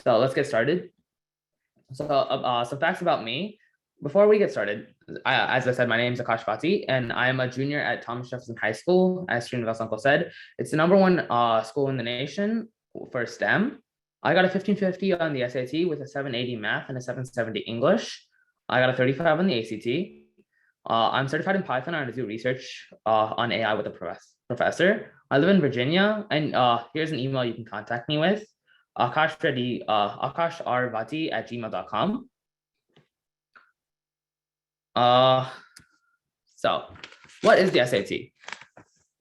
So let's get started. Some facts about me. Before we get started, as I said, my name is Akash Bhatti, and I'm a junior at Thomas Jefferson High School. As Srinivas Uncle said, it's the #1 school in the nation for STEM. I got a 1550 on the SAT with a 780 math and a 770 English. I got a 35 on the ACT. I'm certified in Python and I do research on AI with a professor. I live in Virginia, and here's an email you can contact me with. akashrvati@gmail.com. So what is the SAT?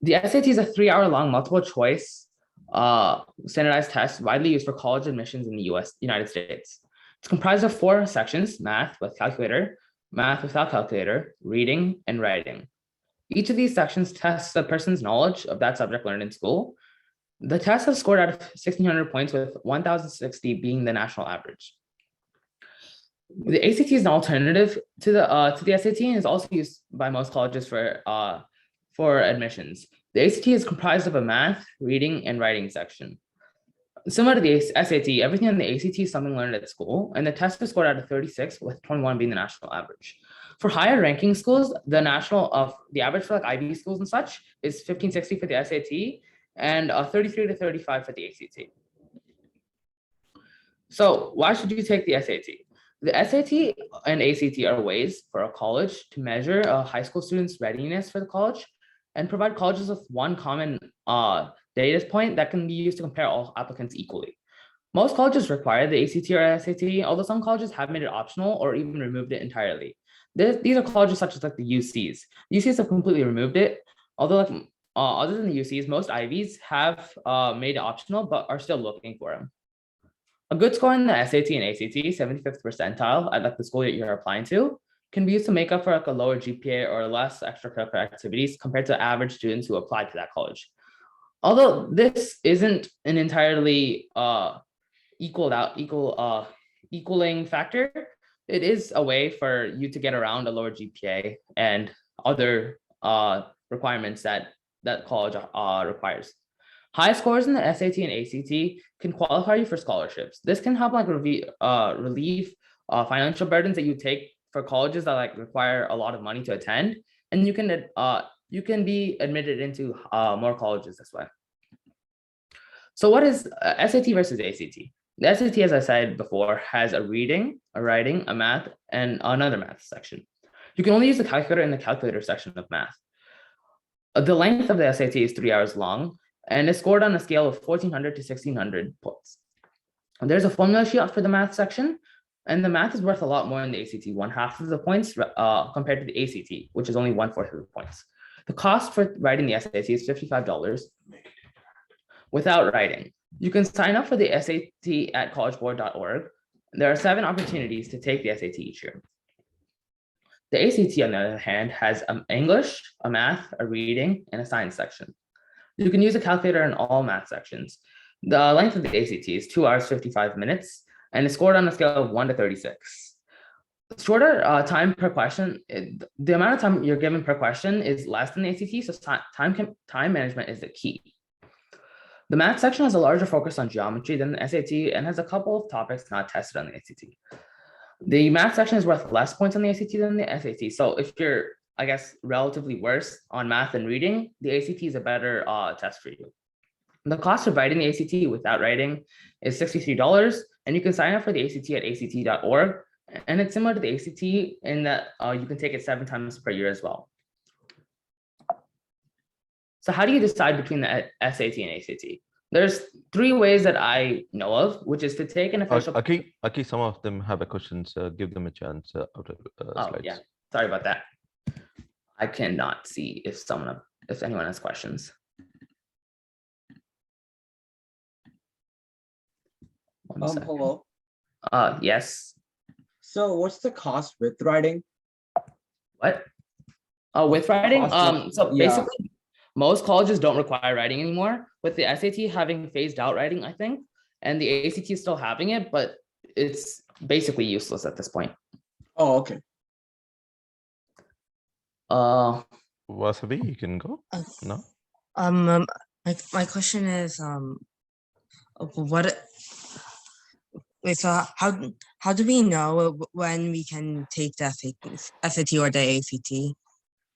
The SAT is a 3-hour-long multiple choice standardized test widely used for college admissions in the United States. It's comprised of 4 sections: math with calculator, math without calculator, reading, and writing. Each of these sections tests a person's knowledge of that subject learned in school. The test has scored out of 1,600 points, with 1,060 being the national average. The ACT is an alternative to the SAT and is also used by most colleges for admissions. The ACT is comprised of a math, reading, and writing section. Similar to the SAT, everything on the ACT is something learned at school, and the test is scored out of 36, with 21 being the national average. For higher ranking schools, the average for like IB schools and such is 1,560 for the SAT and 33 to 35 for the ACT. So why should you take the SAT? The SAT and ACT are ways for a college to measure a high school student's readiness for the college and provide colleges with one common data point that can be used to compare all applicants equally. Most colleges require the ACT or SAT, although some colleges have made it optional or even removed it entirely. These are colleges such as like the UCs. UCs have completely removed it, although like other than the UCs, most Ivies have made it optional but are still looking for them. A good score in the SAT and ACT, 75th percentile at like the school that you're applying to, can be used to make up for like a lower GPA or less extracurricular activities compared to average students who apply to that college. Although this isn't an entirely equaling factor, it is a way for you to get around a lower GPA and other requirements that college requires. High scores in the SAT and ACT can qualify you for scholarships. This can help like relieve financial burdens that you take for colleges that like require a lot of money to attend, and you can be admitted into more colleges this way. So what is SAT versus ACT? The SAT, as I said before, has a reading, a writing, a math, and another math section. You can only use the calculator in the calculator section of math. The length of the SAT is 3 hours long and is scored on a scale of 1,400 to 1,600 points. There's a formula sheet for the math section, and the math is worth a lot more in the ACT, 1/2 of the points compared to the ACT, which is only 1/4 of the points. The cost for writing the SAT is $55 without writing. You can sign up for the SAT at collegeboard.org. There are 7 opportunities to take the SAT each year. The ACT, on the other hand, has English, a math, a reading, and a science section. You can use a calculator in all math sections. The length of the ACT is 2 hours, 55 minutes, and is scored on a scale of 1 to 36. Shorter time per question, the amount of time you're given per question is less than the ACT, so time management is the key. The math section has a larger focus on geometry than the SAT and has a couple of topics not tested on the ACT. The math section is worth less points on the ACT than the SAT. So if you're, I guess, relatively worse on math and reading, the ACT is a better test for you. The cost of writing the ACT without writing is $63, and you can sign up for the ACT at act.org. And it's similar to the ACT in that you can take it 7 times per year as well. So how do you decide between the SAT and ACT? There's 3 ways that I know of, which is to take an official. Aki, some of them have a question, so give them a chance after slides. Yeah, sorry about that. I cannot see if anyone has questions. Hello. Yes. So what's the cost with writing? What? With writing? So basically, most colleges don't require writing anymore, with the SAT having phased out writing, I think, and the ACT still having it, but it's basically useless at this point. Oh, okay. Wasabi, you can go. No. My question is, Wait, so how do we know when we can take the SAT or the ACT?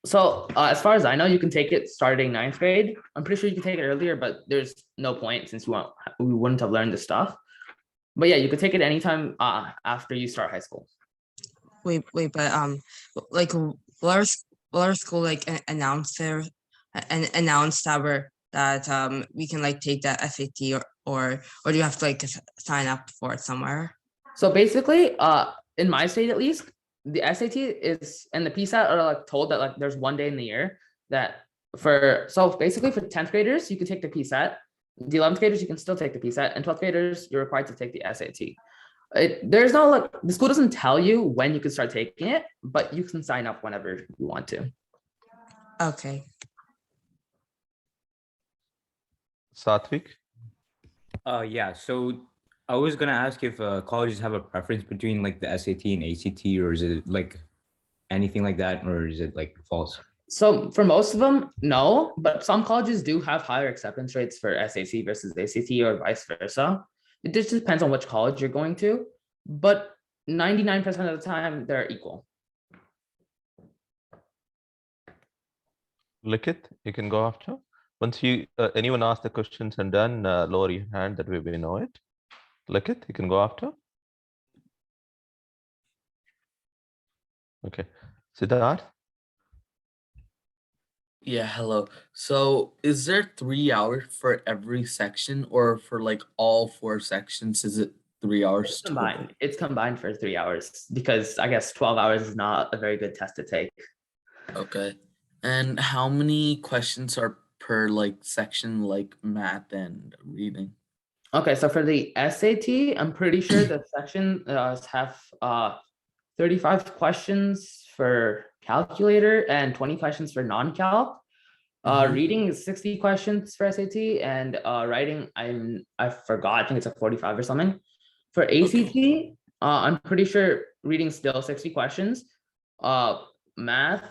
So as far as I know, you can take it starting 9th grade. I'm pretty sure you can take it earlier, but there's no point since we wouldn't have learned the stuff. But yeah, you could take it anytime after you start high school. Wait, but like will our school like announce that we can like take the SAT or do you have to like sign up for it somewhere? So basically, in my state at least, the SAT is and the PSAT are like told that like there's one day in the year that so basically for 10th graders, you can take the PSAT. The 11th graders, you can still take the PSAT, and 12th graders, you're required to take the SAT. There's no like the school doesn't tell you when you can start taking it, but you can sign up whenever you want to. Okay. Satvik? Yeah, so I was gonna ask if colleges have a preference between like the SAT and ACT, or is it like anything like that, or is it like false? So for most of them, no, but some colleges do have higher acceptance rates for SAT versus ACT or vice versa. It just depends on which college you're going to, but 99% of the time they're equal. Likit, you can go after. Once you anyone ask the questions and done, lower your hand, that way we know it. Likit, you can go after. Okay. Siddharth? Yeah, hello. So is there 3 hours for every section, or for like all 4 sections, is it 3 hours total? Combined. It's combined for 3 hours because I guess 12 hours is not a very good test to take. Okay. And how many questions are per like section, like math and reading? Okay, so for the SAT, I'm pretty sure the section have 35 questions for calculator and 20 questions for non-calc. Reading is 60 questions for SAT, and writing I forgot, I think it's like 45 or something. For ACT, I'm pretty sure reading still 60 questions. Math,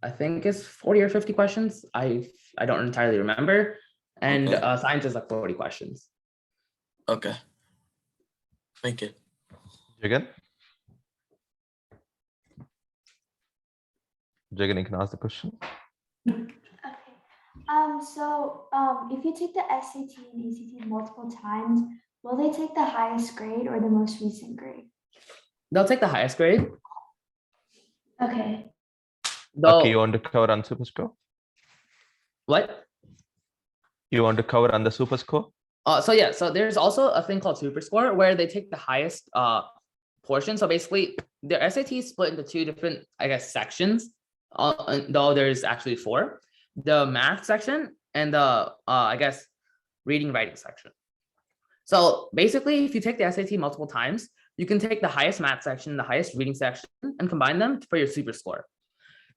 I think is 40 or 50 questions. I don't entirely remember. And science is like 40 questions. Okay. Thank you. Jagan? Jagan, you can ask the question. Okay. If you take the SAT and ACT multiple times, will they take the highest grade or the most recent grade? They'll take the highest grade. Okay. Though, Okay, you want to cover on super score? what? You want to cover on the super score? So yeah, so there's also a thing called super score where they take the highest portion. So basically, their SAT is split into 2 different, I guess, sections. Though there's actually 4: the math section and the I guess reading writing section. So basically, if you take the SAT multiple times, you can take the highest math section, the highest reading section, and combine them for your super score.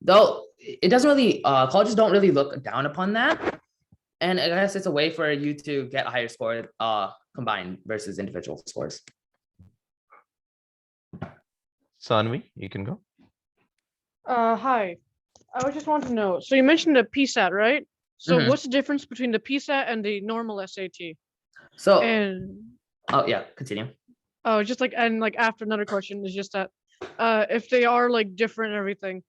Though it doesn't really, colleges don't really look down upon that. And I guess it's a way for you to get a higher score combined versus individual scores. Sanvi, you can go. Hi. I was just wanting to know. So you mentioned the PSAT, right? So what's the difference between the PSAT and the normal SAT? So, oh yeah, continue. Oh, just like, and like after another question is just that if they are like different and everything,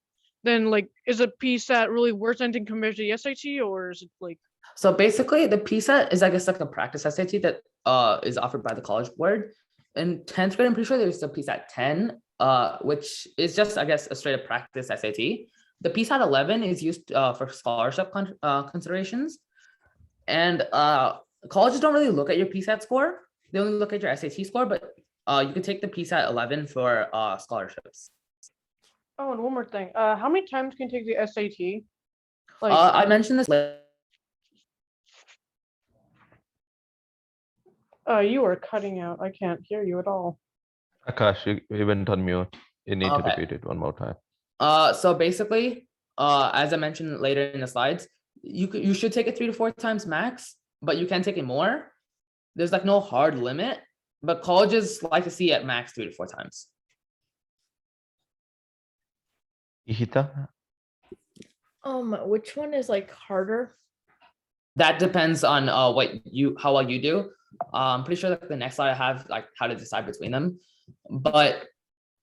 then like is a PSAT really worth anything compared to the SAT, or is it like? So basically the PSAT is, I guess, like a practice SAT that is offered by the College Board. In 10th grade, I'm pretty sure there's a PSAT 10, which is just, I guess, a straight up practice SAT. The PSAT 11 is used for scholarship considerations. And colleges don't really look at your PSAT score. They only look at your SAT score, but you can take the PSAT 11 for scholarships. Oh, and one more thing. How many times can you take the SAT? Like, I mentioned this later. You are cutting out. I can't hear you at all. Akash, you went on mute. You need to repeat it one more time. So basically, as I mentioned later in the slides, you should take it 3 to 4 times max, but you can take it more. There's like no hard limit, but colleges like to see at max 3 to 4 times. Ihita? Which one is like harder? That depends on how well you do. I'm pretty sure that the next slide I have like how to decide between them. But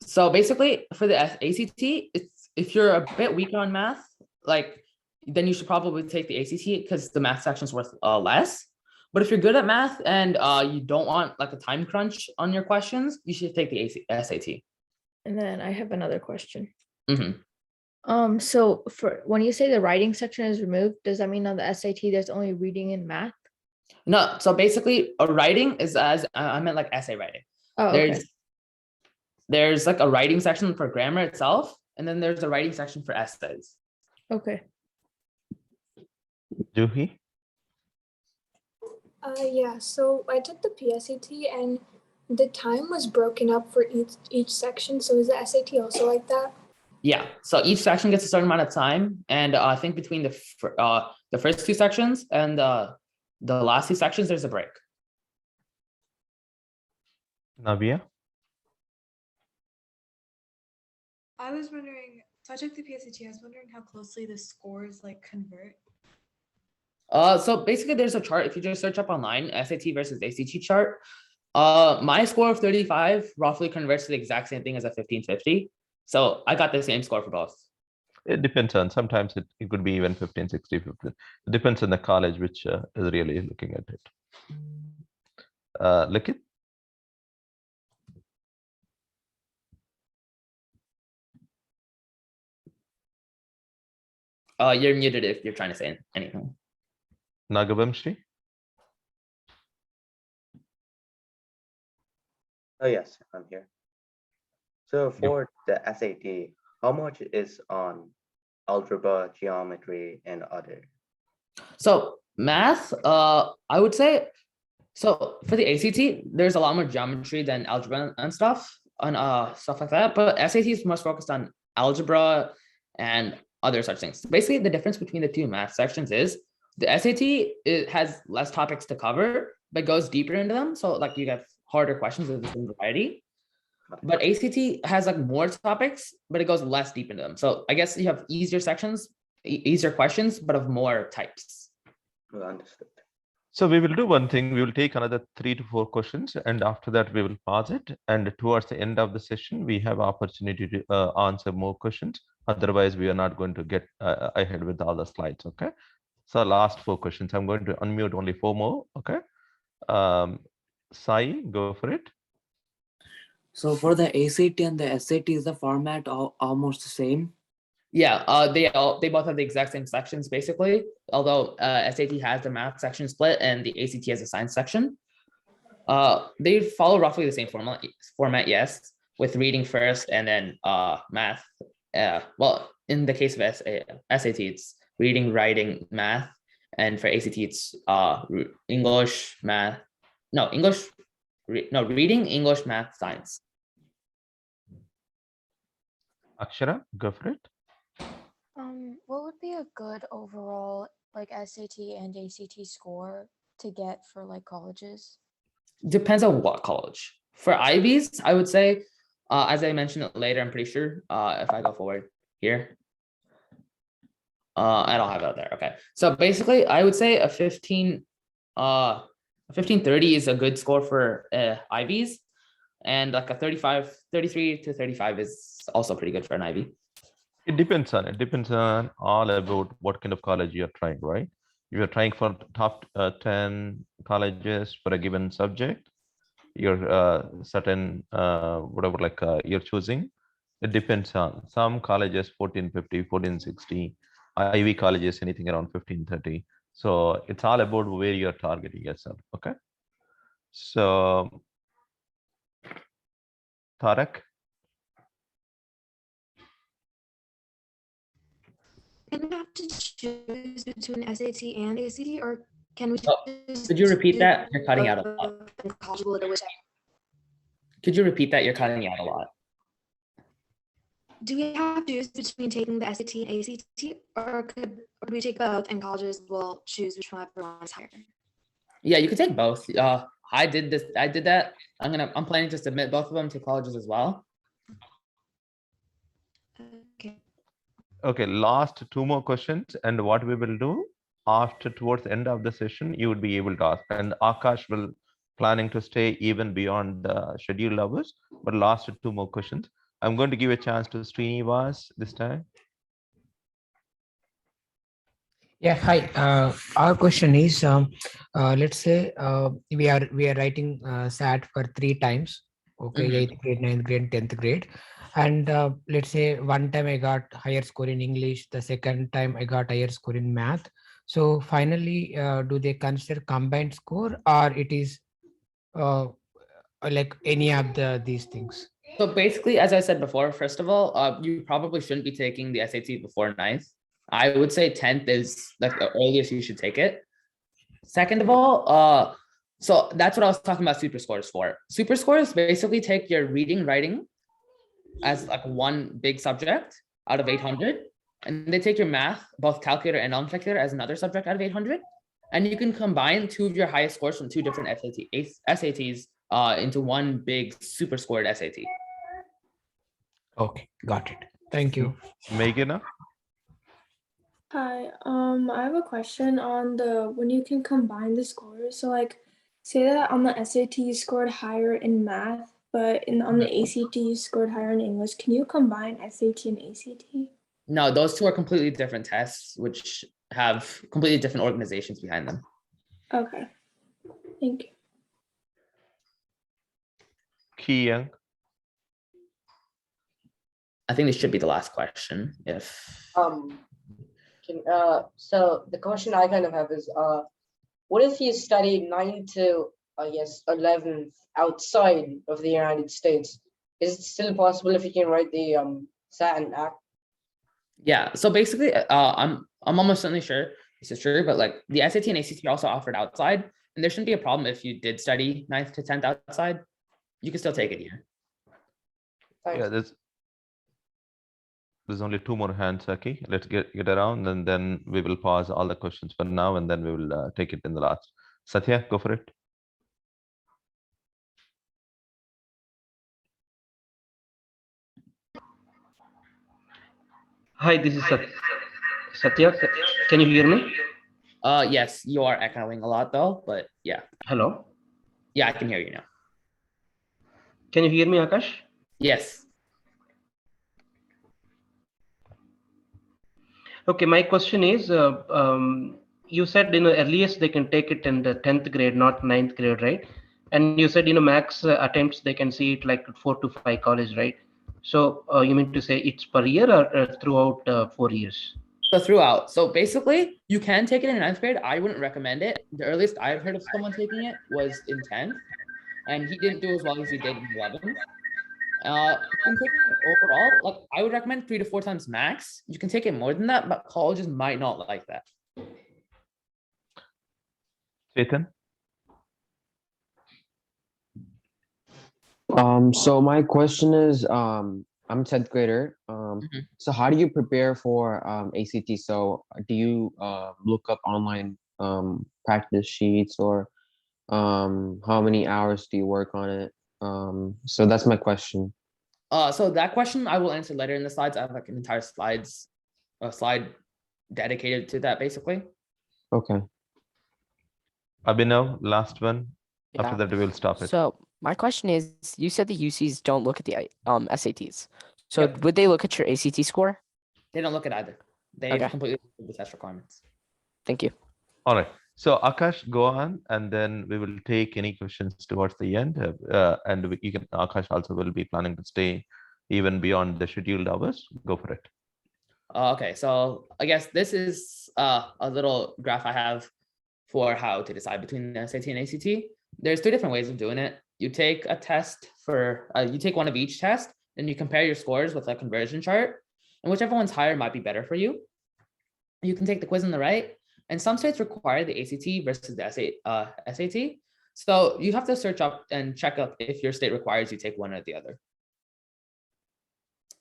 so basically for the ACT, it's if you're a bit weaker on math, like then you should probably take the ACT because the math section is worth less. But if you're good at math and you don't want like a time crunch on your questions, you should take the SAT. And then I have another question. Mhm. So for when you say the writing section is removed, does that mean on the SAT there's only reading and math? No, so basically a writing is as I meant like essay writing. Oh, okay. There's like a writing section for grammar itself, and then there's a writing section for essays. Okay. Juhi? Yeah, so I took the PSAT and the time was broken up for each section. So is the SAT also like that? Yeah, so each section gets a certain amount of time, and I think between the first two sections and the last two sections, there's a break. Navia? I was wondering, so I took the PSAT, I was wondering how closely the scores like convert. So basically there's a chart. If you just search up online, SAT versus ACT chart, my score of 35 roughly converts to the exact same thing as a 1550. So I got the same score for both. It depends on, sometimes it could be even 15, 60, 50. It depends on the college which is really looking at it. Likit? You're muted if you're trying to say anything. Nagavamshi? Oh, yes, I'm here. So for the SAT, how much is on algebra, geometry, and other? So math, I would say, so for the ACT, there's a lot more geometry than algebra and stuff like that. But SAT is most focused on algebra and other such things. Basically, the difference between the two math sections is the SAT it has less topics to cover, but goes deeper into them. So like you have harder questions of the same variety. But ACT has like more topics, but it goes less deep into them. So I guess you have easier sections, easier questions, but of more types. Well, understood. So we will do one thing. We will take another 3 to 4 questions, and after that we will pause it. And towards the end of the session, we have opportunity to answer more questions. Otherwise, we are not going to get ahead with all the slides. Okay. So last 4 questions. I'm going to unmute only 4 more. Okay. Sai, go for it. So for the ACT and the SAT, is the format almost the same? Yeah, they both have the exact same sections basically. Although SAT has the math section split and the ACT has a science section. They follow roughly the same format, yes, with reading first and then math. Well, in the case of SAT, it's reading, writing, math, and for ACT, it's English, math. No, reading, English, math, science. Akshara, go for it. What would be a good overall like SAT and ACT score to get for like colleges? Depends on what college. For Ivies, I would say, as I mentioned it later, I'm pretty sure if I go forward here. I don't have it out there. Okay. So basically I would say a 1530 is a good score for Ivies, and like a 33 to 35 is also pretty good for an Ivy. It depends on all about what kind of college you're trying, right? If you're trying for top 10 colleges for a given subject, you're certain whatever like you're choosing. It depends on some colleges 1450, 1460, Ivy colleges anything around 1530. So it's all about where you're targeting yourself. Okay. So Tarak. Can we have to choose between SAT and ACT, or can we? Could you repeat that? You're cutting out a lot. Could you repeat that? You're cutting out a lot. Do we have to choose between taking the SAT and ACT, or could we take both and colleges will choose which one is higher? Yeah, you could take both. I did that. I'm planning to submit both of them to colleges as well. Okay, last 2 more questions, and what we will do after towards the end of the session, you would be able to ask, and Akash will planning to stay even beyond the scheduled hours? But last 2 more questions. I'm going to give a chance to Srinivas this time. Yeah, hi. Our question is, let's say we are writing SAT for 3 times. Okay, Mhm. 8th grade, 9th grade, 10th grade, and let's say one time I got higher score in English, the second time I got higher score in math. So finally, do they consider combined score, or it is like any of these things? So basically, as I said before, first of all, you probably shouldn't be taking the SAT before 9th. I would say 10th is like the earliest you should take it. Second of all, so that's what I was talking about super scores for. Super scores basically take your reading, writing as like one big subject out of 800. And they take your math, both calculator and non-calculator, as another subject out of 800. And you can combine 2 of your highest scores from 2 different SATs into one big super scored SAT. Okay, got it. Thank you. Meghana? Hi, I have a question on when you can combine the scores. So like say that on the SAT you scored higher in math, but on the ACT you scored higher in English. Can you combine SAT and ACT? No, those 2 are completely different tests, which have completely different organizations behind them. Okay. Thank you. Kiyang? I think this should be the last question. So the question I kind of have is, what if you study 9 to, I guess, 11 outside of the United States? Is it still possible if you can write the SAT and ACT? Yeah. So basically, I'm almost certainly sure this is true, but like the SAT and ACT are also offered outside, and there shouldn't be a problem if you did study 9th to 10th outside. You can still take it here. Yeah, there's only 2 more hands, Aki. Let's get around, and then we will pause all the questions for now, and then we will take it in the last. Satya, go for it. Hi, this is Satya. Can you hear me? Yes, you are echoing a lot though, but yeah. Hello? Yeah, I can hear you now. Can you hear me, Akash? Yes. Okay, my question is, you said earliest they can take it in the 10th grade, not 9th grade, right? And you said max attempts they can see it like 4 to 5 college, right? So you mean to say it's per year or throughout 4 years? So throughout. So basically, you can take it in 9th grade. I wouldn't recommend it. The earliest I've heard of someone taking it was in 10th, and he didn't do as well as he did in 11th. You can take it overall, like I would recommend 3 to 4 times max. You can take it more than that, but colleges might not like that. Chetan? So my question is, I'm a 10th grader. So how do you prepare for ACT? So do you look up online practice sheets, or how many hours do you work on it? So that's my question. So that question I will answer later in the slides. I have like an entire slide dedicated to that basically. Okay. Abhinav, last one. After that, we will stop it. So my question is, you said the UCs don't look at the SATs. So would they look at your ACT score? They don't look at either. They've completely the test requirements. Thank you. All right. So Akash, go on, and then we will take any questions towards the end. And you can, Akash also will be planning to stay even beyond the scheduled hours. Go for it. Okay, so I guess this is a little graph I have for how to decide between the SAT and ACT. There's 2 different ways of doing it. You take a test for, you take one of each test, and you compare your scores with a conversion chart, and whichever one's higher might be better for you. You can take the quiz on the right, and some states require the ACT versus the SAT. So you have to search up and check up if your state requires you take one or the other.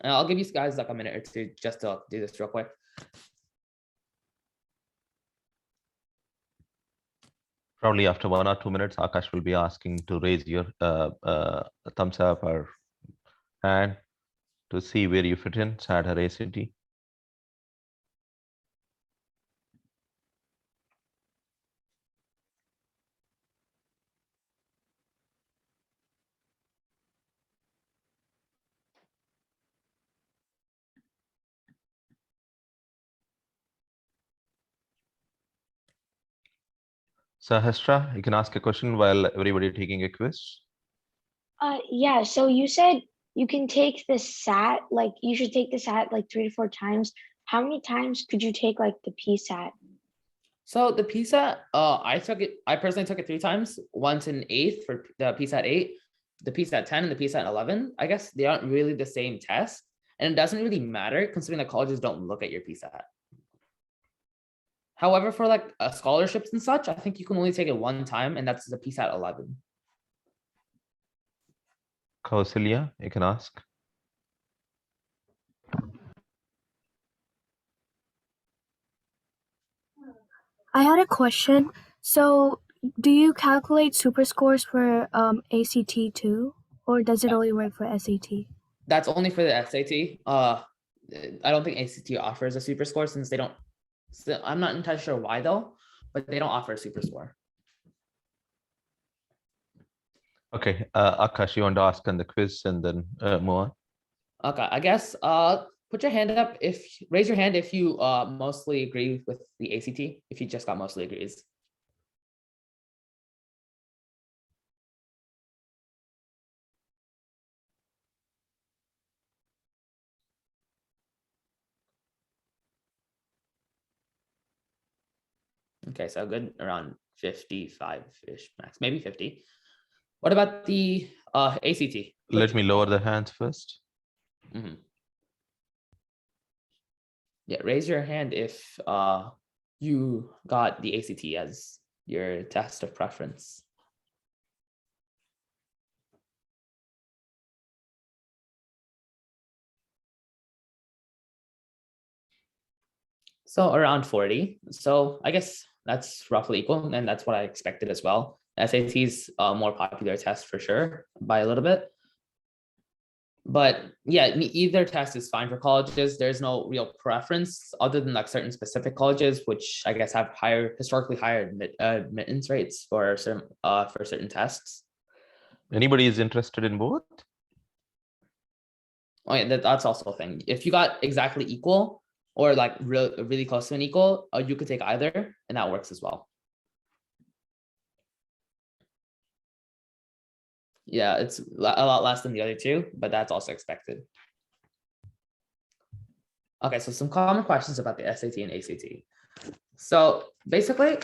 And I'll give you guys like a minute or 2 just to do this real quick. Probably after 1 or 2 minutes, Akash will be asking to raise your thumbs up or hand to see where you fit in, SAT or ACT. So Hestra, you can ask a question while everybody taking a quiz. Yeah, so you said you can take the SAT, like you should take the SAT like 3 to 4 times. How many times could you take like the PSAT? So the PSAT, I personally took it 3 times, once in 8th for the PSAT 8, the PSAT 10 and the PSAT 11. I guess they aren't really the same test, and it doesn't really matter considering that colleges don't look at your PSAT. However, for like scholarships and such, I think you can only take it 1 time, and that's the PSAT 11. Kausalya, you can ask. I had a question. So, do you calculate super scores for ACT too, or does it only work for SAT? That's only for the SAT. I don't think ACT offers a super score since they don't. So I'm not entirely sure why though, but they don't offer a super score. Okay, Akash, you want to ask on the quiz and then move on. Okay, I guess put your hand up raise your hand if you mostly agree with the ACT, if you just got mostly agrees. Okay, so good, around 55-ish max, maybe 50. What about the ACT? Let me lower the hands first. Mm-hmm. Yeah, raise your hand if you got the ACT as your test of preference. So around 40. So I guess that's roughly equal, and that's what I expected as well. SAT is a more popular test for sure by a little bit. But yeah, either test is fine for colleges. There's no real preference other than like certain specific colleges, which I guess have historically higher admittance rates for certain tests. Anybody is interested in both? Oh yeah, that's also a thing. If you got exactly equal or like really close to an equal, you could take either, and that works as well. Yeah, it's a lot less than the other two, but that's also expected. Okay, so some common questions about the SAT and ACT. So basically,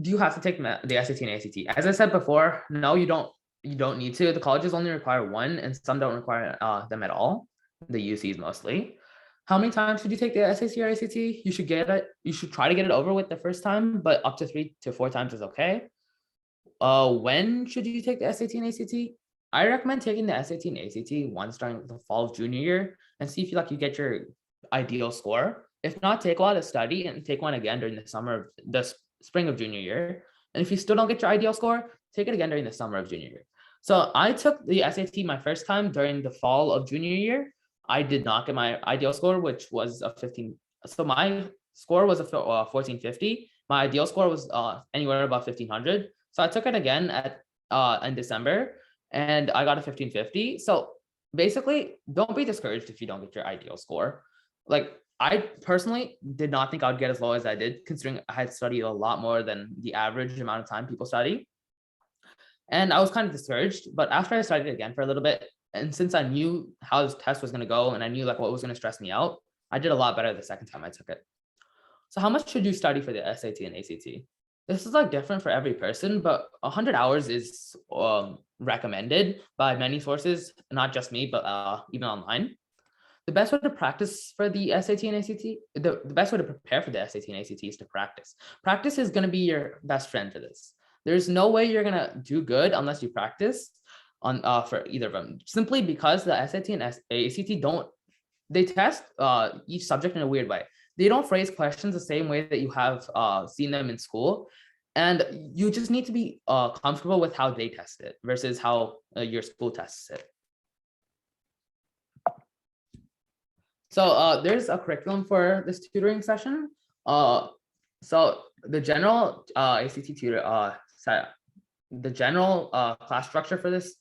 do you have to take the SAT and ACT? As I said before, no, you don't. You don't need to. The colleges only require 1, and some don't require them at all. The UCs mostly. How many times should you take the SAT or ACT? You should get it. You should try to get it over with the first time, but up to 3 to 4 times is okay. When should you take the SAT and ACT? I recommend taking the SAT and ACT once during the fall of junior year and see if you get your ideal score. If not, take a lot of study and take one again during the spring of junior year. And if you still don't get your ideal score, take it again during the summer of junior year. So I took the SAT my first time during the fall of junior year. I did not get my ideal score, which was a 15. So my score was a 1450. My ideal score was anywhere above 1500. So I took it again in December, and I got a 1550. So basically, don't be discouraged if you don't get your ideal score. Like, I personally did not think I would get as low as I did, considering I had studied a lot more than the average amount of time people study. And I was kind of discouraged, but after I studied again for a little bit, and since I knew how this test was going to go, and I knew what was going to stress me out, I did a lot better the second time I took it. So how much should you study for the SAT and ACT? This is different for every person, but 100 hours is recommended by many sources, not just me, but even online. The best way to practice for the SAT and ACT, the best way to prepare for the SAT and ACT is to practice. Practice is going to be your best friend for this. There's no way you're going to do good unless you practice for either of them, simply because the SAT and ACT they test each subject in a weird way. They don't phrase questions the same way that you have seen them in school. And you just need to be comfortable with how they test it versus how your school tests it. So there's a curriculum for this tutoring session. So the general ACT tutor the general class structure for this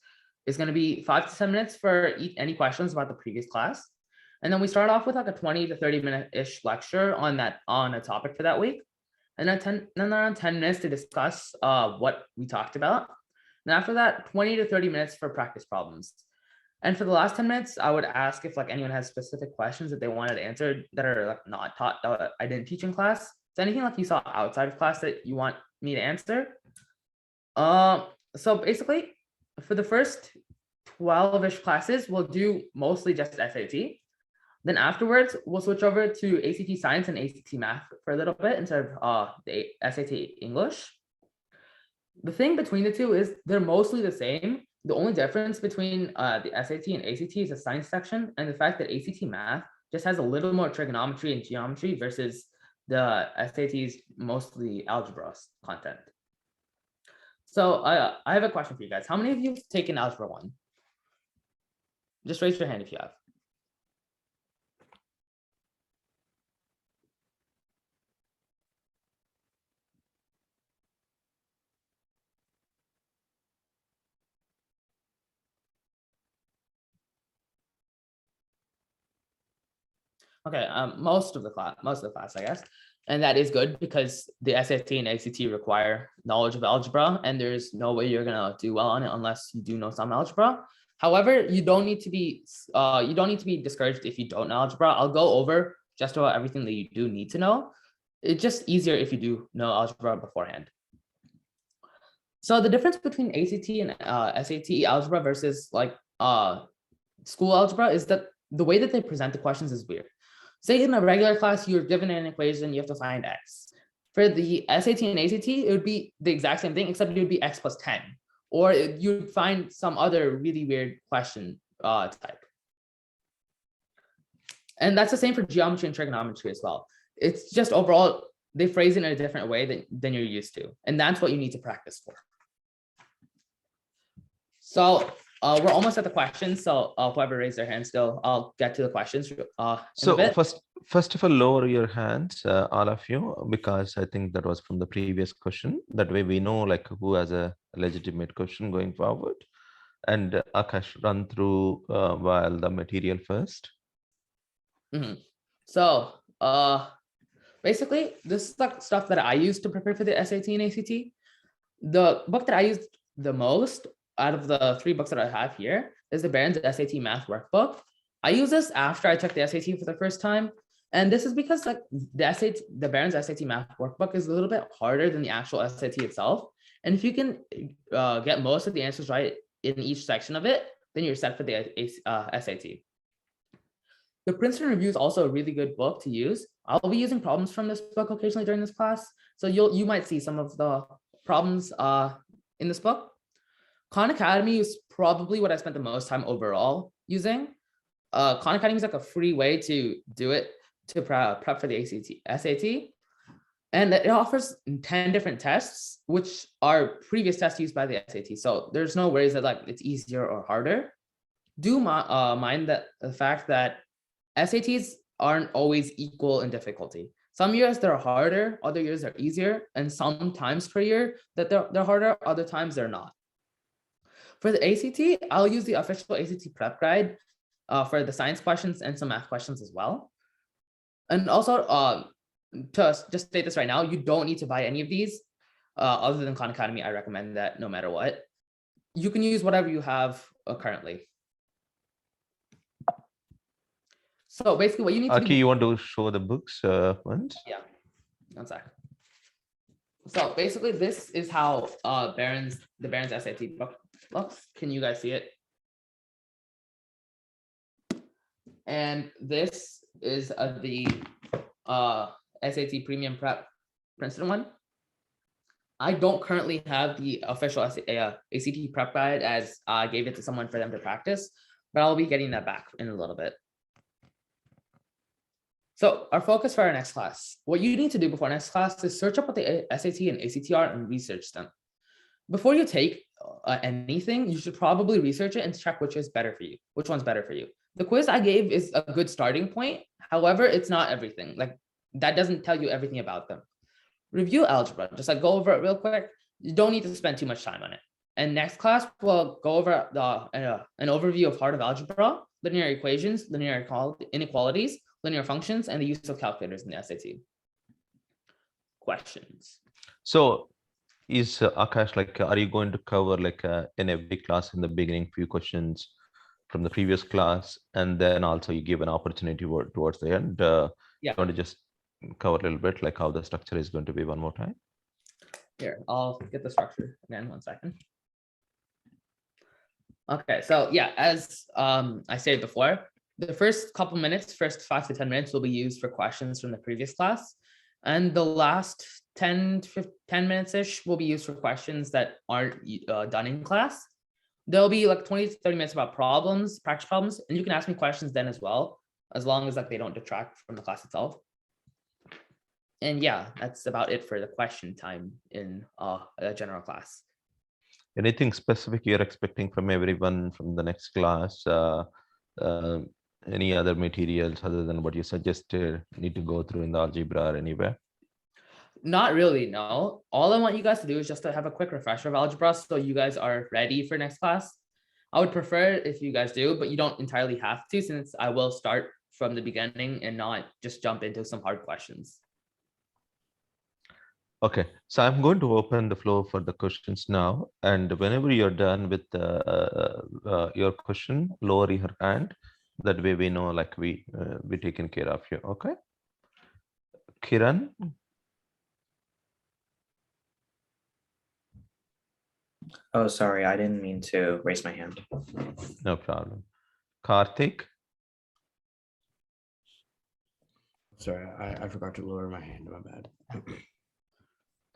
is going to be 5 to 10 minutes for any questions about the previous class. And then we start off with a 20 to 30 minute-ish lecture on a topic for that week. and then around 10 minutes to discuss what we talked about. And after that, 20 to 30 minutes for practice problems. And for the last 10 minutes, I would ask if like anyone has specific questions that they wanted answered that are like not taught that I didn't teach in class. So anything like you saw outside of class that you want me to answer. So basically, for the first 12-ish classes, we'll do mostly just SAT. Then afterwards, we'll switch over to ACT Science and ACT Math for a little bit instead of the SAT English. The thing between the two is they're mostly the same. The only difference between the SAT and ACT is the science section and the fact that ACT Math just has a little more trigonometry and geometry versus the SAT's mostly algebra content. So I have a question for you guys. How many of you have taken Algebra 1? Just raise your hand if you have. Okay, most of the class, I guess. And that is good because the SAT and ACT require knowledge of algebra, and there's no way you're gonna do well on it unless you do know some algebra. However, you don't need to be discouraged if you don't know algebra. I'll go over just about everything that you do need to know. It's just easier if you do know algebra beforehand. So the difference between ACT and SAT algebra versus like school algebra is that the way that they present the questions is weird. Say in a regular class, you're given an equation, you have to find x. For the SAT and ACT, it would be the exact same thing, except it would be x plus 10. Or you'd find some other really weird question type. And that's the same for geometry and trigonometry as well. It's just overall, they phrase it in a different way than you're used to. And that's what you need to practice for. So we're almost at the questions. So whoever raised their hand still, I'll get to the questions in a bit. First of all, lower your hands, all of you, because I think that was from the previous question. That way we know like who has a legitimate question going forward. And Akash, run through while the material first. So basically, this is like stuff that I used to prepare for the SAT and ACT. The book that I used the most out of the 3 books that I have here is the Barron's SAT Math Workbook. I use this after I took the SAT for the first time. And this is because like the Barron's SAT Math Workbook is a little bit harder than the actual SAT itself. And if you can get most of the answers right in each section of it, then you're set for the SAT. The Princeton Review is also a really good book to use. I'll be using problems from this book occasionally during this class. So you might see some of the problems in this book. Khan Academy is probably what I spent the most time overall using. Khan Academy is like a free way to do it, to prep for the SAT. And it offers 10 different tests, which are previous tests used by the SAT. So there's no worries that like it's easier or harder. Do mind that the fact that SATs aren't always equal in difficulty. Some years they're harder, other years they're easier, and sometimes per year that they're harder, other times they're not. For the ACT, I'll use the official ACT prep guide for the science questions and some math questions as well. And also, to just state this right now, you don't need to buy any of these other than Khan Academy. I recommend that no matter what. You can use whatever you have currently. So basically what you need to do. You want to show the books once? Yeah, 1 sec. So basically this is how the Barron's SAT book looks. Can you guys see it? And this is the SAT Premium Prep Princeton one. I don't currently have the official ACT prep guide as I gave it to someone for them to practice, but I'll be getting that back in a little bit. So our focus for our next class, what you need to do before next class is search up what the SAT and ACT are and research them. Before you take anything, you should probably research it and check which one's better for you. The quiz I gave is a good starting point. However, it's not everything. Like that doesn't tell you everything about them. Review algebra, just like go over it real quick. You don't need to spend too much time on it. And next class, we'll go over an overview of heart of algebra, linear equations, linear inequalities, linear functions, and the use of calculators in the SAT. questions. So is Akash, like, are you going to cover like in every class in the beginning few questions from the previous class, and then also you give an opportunity towards the end? Yeah. You want to just cover a little bit like how the structure is going to be one more time? Here, I'll get the structure again, 1 second. Okay, so yeah, as I said before, the first couple minutes, first 5 to 10 minutes will be used for questions from the previous class. And the last 10 minutes-ish will be used for questions that aren't done in class. There'll be like 20 to 30 minutes about problems, practice problems, and you can ask me questions then as well, as long as like they don't detract from the class itself. And yeah, that's about it for the question time in a general class. Anything specific you're expecting from everyone from the next class? Any other materials other than what you suggested need to go through in the algebra or anywhere? Not really, no. All I want you guys to do is just to have a quick refresher of algebra so you guys are ready for next class. I would prefer it if you guys do, but you don't entirely have to, since I will start from the beginning and not just jump into some hard questions. Okay, so I'm going to open the floor for the questions now, and whenever you're done with your question, lower your hand. That way we know like we taken care of you. Okay, Kiran. Oh, sorry, I didn't mean to raise my hand. No problem. Karthik. Sorry, I forgot to lower my hand. My bad.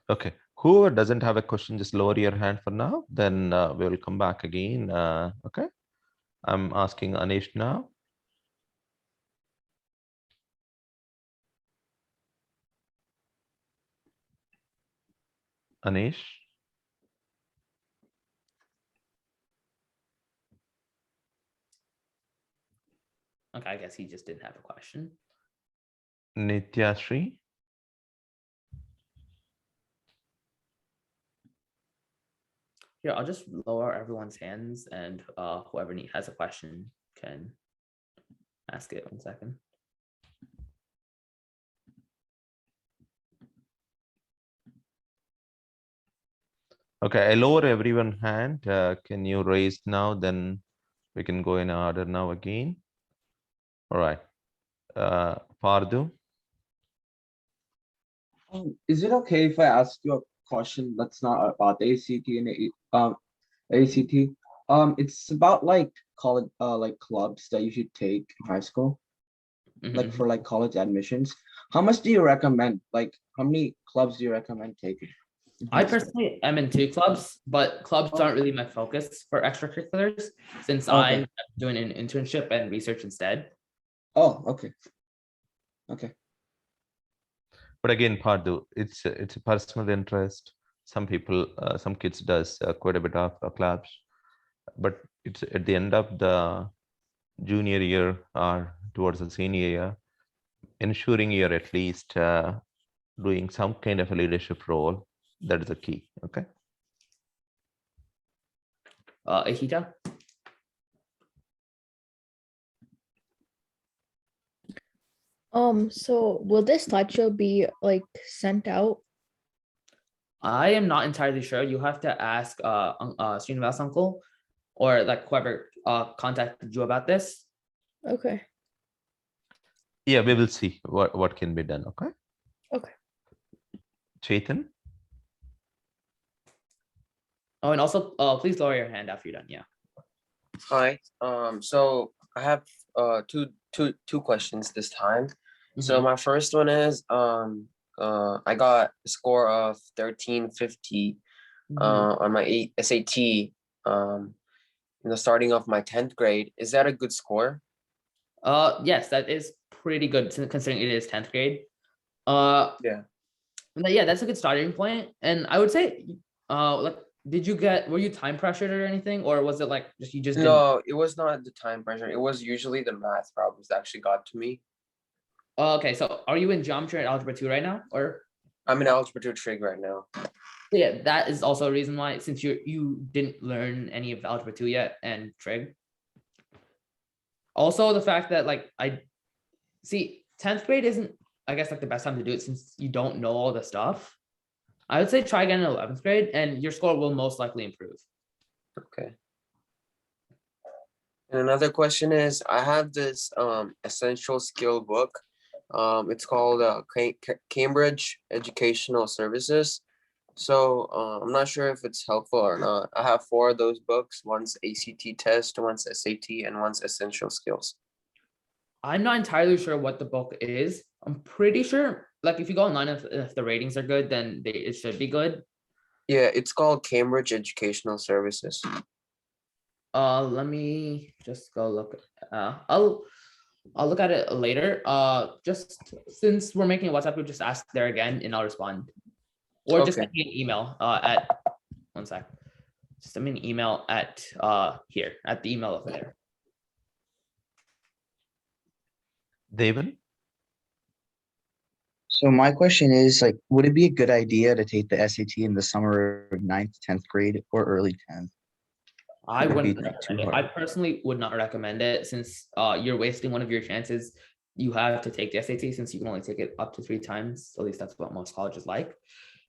Okay, whoever doesn't have a question, just lower your hand for now. Then we will come back again. Okay, I'm asking Anish now. Anish. Okay, I guess he just didn't have a question. Nityashree. Here, I'll just lower everyone's hands, and whoever has a question can ask it. 1 second. Okay, I lower everyone hand. Can you raise now? Then we can go in order now again. All right. Pardu. Is it okay if I ask you a question that's not about the ACT and ACT? It's about like college, like clubs that you should take in high school, like for like college admissions. How much do you recommend? Like, how many clubs do you recommend taking? I personally am in 2 clubs, but clubs aren't really my focus for extracurriculars, since I'm doing an internship and research instead. Oh, okay. Okay. But again, Pardu, it's a personal interest. Some people, some kids does quite a bit of clubs, but it's at the end of the junior year or towards the senior year, ensuring you're at least doing some kind of a leadership role. That is the key. Okay. Ahita. So will this slideshow be like sent out? I am not entirely sure. You have to ask Srinivas uncle or like whoever contacted you about this. Okay. Yeah, we will see what can be done. Okay. Okay. Chetan. Oh, and also please lower your hand after you're done. Yeah. Hi. So I have two questions this time. So my first one is I got a score of 1350 on my SAT in the starting of my 10th grade. Is that a good score? Yes, that is pretty good considering it is 10th grade. Yeah. Yeah, that's a good starting point. And I would say like, were you time pressured or anything, or was it like just you just didn't? No, it was not the time pressure. It was usually the math problems that actually got to me. Okay, so are you in geometry and algebra 2 right now, or? I'm in algebra 2 trig right now. Yeah, that is also a reason why, since you didn't learn any of algebra 2 yet and trig. Also, the fact that like I see 10th grade isn't I guess like the best time to do it since you don't know all the stuff. I would say try again in 11th grade and your score will most likely improve. Okay. And another question is, I have this essential skill book. It's called Cambridge Educational Services. So I'm not sure if it's helpful or not. I have 4 of those books. One's ACT test, one's SAT, and one's essential skills. I'm not entirely sure what the book is. I'm pretty sure, like if you go online, if the ratings are good, then it should be good. Yeah, it's called Cambridge Educational Services. Let me just go look. I'll look at it later. Just since we're making a WhatsApp group, just ask there again, and I'll respond. Or just Okay. send me an email. At 1 sec. Just send me an email at here at the email over there. David? So my question is like, would it be a good idea to take the SAT in the summer of 9th, 10th grade or early 10th? I Would it wouldn't be, like, too recommend it. I hard? personally would not recommend it since you're wasting one of your chances. You have to take the SAT since you can only take it up to 3 times. At least that's what most colleges like.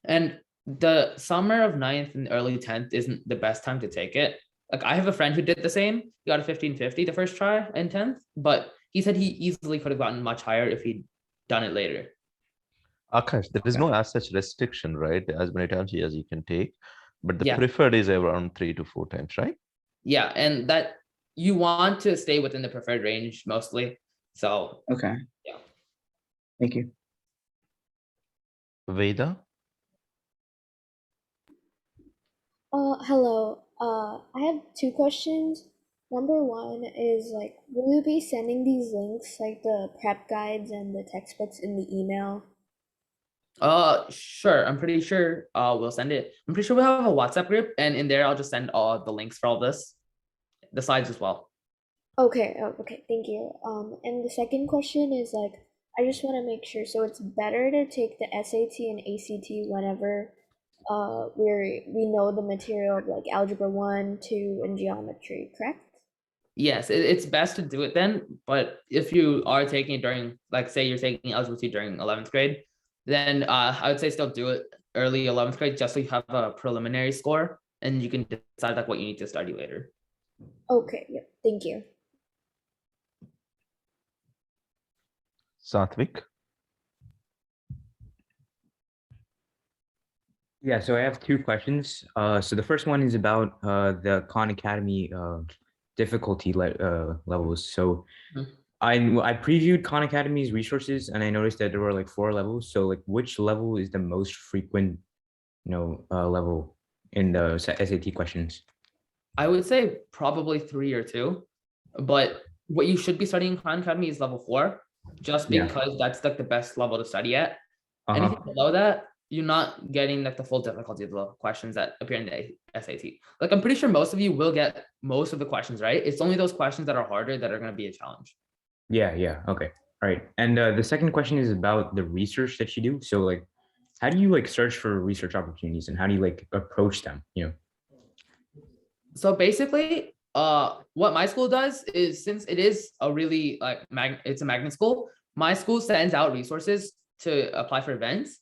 And the summer of 9th and early 10th isn't the best time to take it. Like I have a friend who did the same. He got a 1550 the first try in 10th, but he said he easily could have gotten much higher if he'd done it later. Akash, there is no as such restriction, right? As many times as you can take, but the Yeah. preferred is around 3 to 4 times, right? Yeah, and that you want to stay within the preferred range mostly. So Okay. yeah. Thank you. Veda? Hello. I have 2 questions. Number 1 is like, will you be sending these links, like the prep guides and the textbooks in the email? Sure. I'm pretty sure we'll send it. I'm pretty sure we'll have a WhatsApp group, and in there I'll just send all the links for all this, the slides as well. Okay, okay, thank you. And the second question is like, I just want to make sure, so it's better to take the SAT and ACT whenever we know the material of like algebra 1, 2, and geometry, correct? Yes, it's best to do it then. But if you are taking it during, like, say you're taking algebra 2 during 11th grade, then I would say still do it early 11th grade just so you have a preliminary score and you can decide like what you need to study later. Okay, yeah, thank you. Satvik? Yeah, so I have 2 questions. So the first one is about the Khan Academy difficulty levels. So I previewed Khan Academy's resources and I noticed that there were like 4 levels. So like which level is the most frequent, level in the SAT questions? I would say probably 3 or 2, but what you should be studying in Khan Academy is level 4, just Yeah. because that's like the best level to study at. Uh-huh. Anything below that, you're not getting like the full difficulty of the questions that appear in the SAT. Like I'm pretty sure most of you will get most of the questions right. It's only those questions that are harder that are going to be a challenge. Yeah. Okay. All right. And the second question is about the research that you do. So like, how do you like search for research opportunities and how do you like approach them? So basically, what my school does is, since it is a really like it's a magnet school, my school sends out resources to apply for events.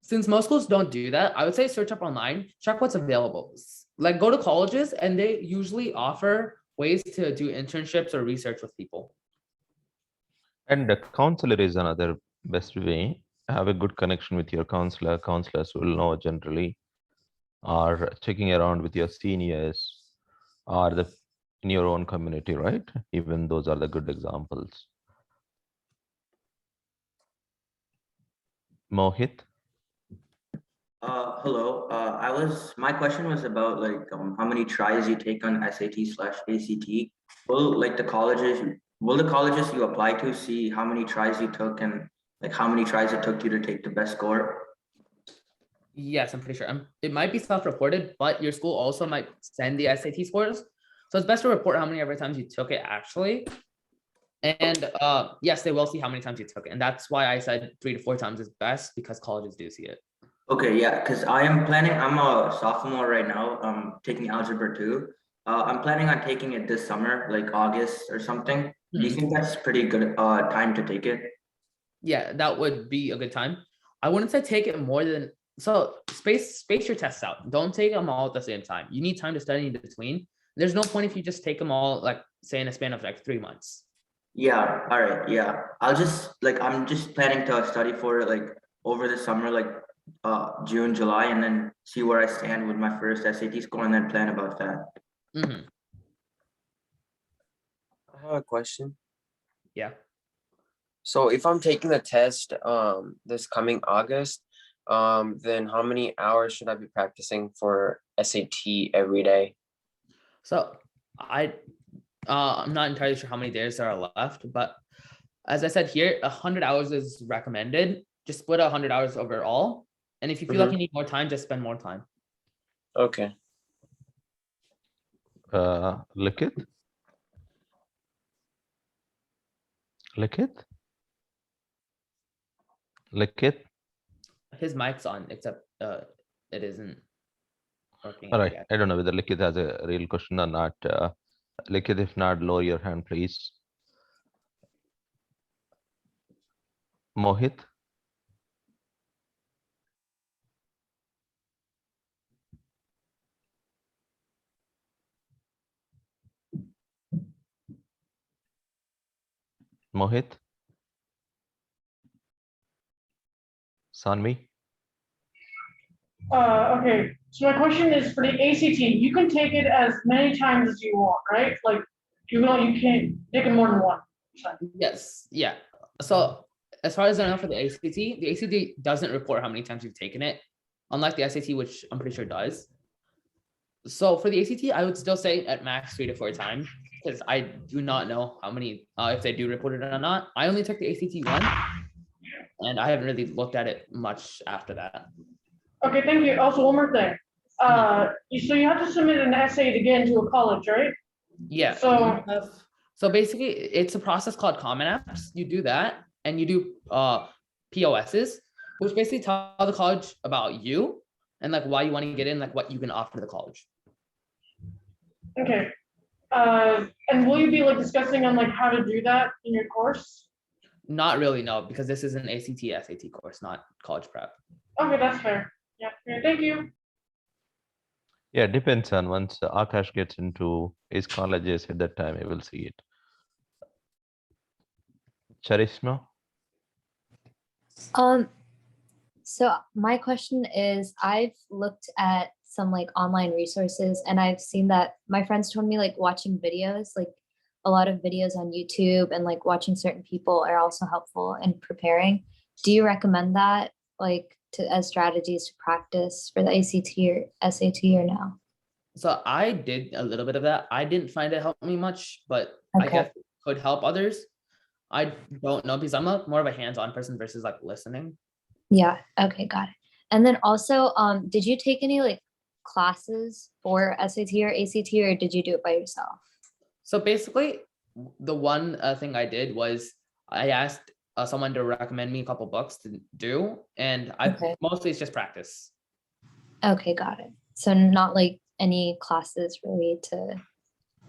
Since most schools don't do that, I would say search up online, check what's available. Like go to colleges and they usually offer ways to do internships or research with people. And the counselor is another best way. Have a good connection with your counselor. Counselors will know generally, or checking around with your seniors, or in your own community, right? Even those are the good examples. Mohit? Hello. My question was about like how many tries you take on SAT/ACT. Will the colleges you apply to see how many tries you took and like how many tries it took you to take the best score? Yes, I'm pretty sure. It might be self-reported, but your school also might send the SAT scores. So it's best to report how many ever times you took it actually. And yes, they will see how many times you took it. And that's why I said 3 to 4 times is best, because colleges do see it. Okay, yeah, because I'm a sophomore right now, taking algebra 2. I'm planning on taking it this summer, like August or something. Do you think that's pretty good time to take it? yeah, that would be a good time. I wouldn't say take it more than, so space your tests out. Don't take them all at the same time. You need time to study in between. There's no point if you just take them all, like say in a span of like 3 months. Yeah, all right, yeah. I'm just planning to study for it like over the summer, like June, July, and then see where I stand with my first SAT score and then plan about that. Mm-hmm. I have a question. Yeah. So if I'm taking the test this coming August, then how many hours should I be practicing for SAT every day? So I'm not entirely sure how many days there are left, but as I said here, 100 hours is recommended. Just split 100 hours overall. And if you feel like you need more time, just spend more time. Okay. Likit? Likit? His mic's on, except it isn't working. All right. I don't know whether Likit has a real question or not. Likit, if not, lower your hand, please. Mohit? Mohit? Sanvi? Okay, so my question is for the ACT, you can take it as many times as you want, right? Like, you can't take it more than one. Yes, yeah. So as far as I know for the ACT doesn't report how many times you've taken it, unlike the SAT, which I'm pretty sure does. So for the ACT, I would still say at max 3 to 4 times, because I do not know how many, if they do report it or not. I only took the ACT once, and I haven't really looked at it much after that. Okay, thank you. Also, one more thing. So you have to submit an essay to get into a college, right? Yeah. So basically, it's a process called Common Apps. You do that, and you do POSs, which basically tell the college about you and like why you want to get in, like what you can offer the college. Okay. And will you be like discussing on like how to do that in your course? Not really, no, because this is an ACT SAT course, not college prep. Okay, that's fair. Yeah. Okay, thank you. Yeah, it depends on once Akash gets into his colleges at that time, he will see it. Charisma? So my question is, I've looked at some like online resources and I've seen that my friends told me like watching videos, like a lot of videos on YouTube and like watching certain people are also helpful in preparing. Do you recommend that like as strategies to practice for the ACT or SAT or no? So I did a little bit of that. I didn't find it helped me much, but I guess it could help others. I don't know because I'm more of a hands-on person versus like listening. Yeah. Okay. Got it. And then also, did you take any like classes for SAT or ACT, or did you do it by yourself? So basically, the one thing I did was I asked someone to recommend me a couple books to do, and mostly it's just practice. Okay. Got it. So not like any classes really to.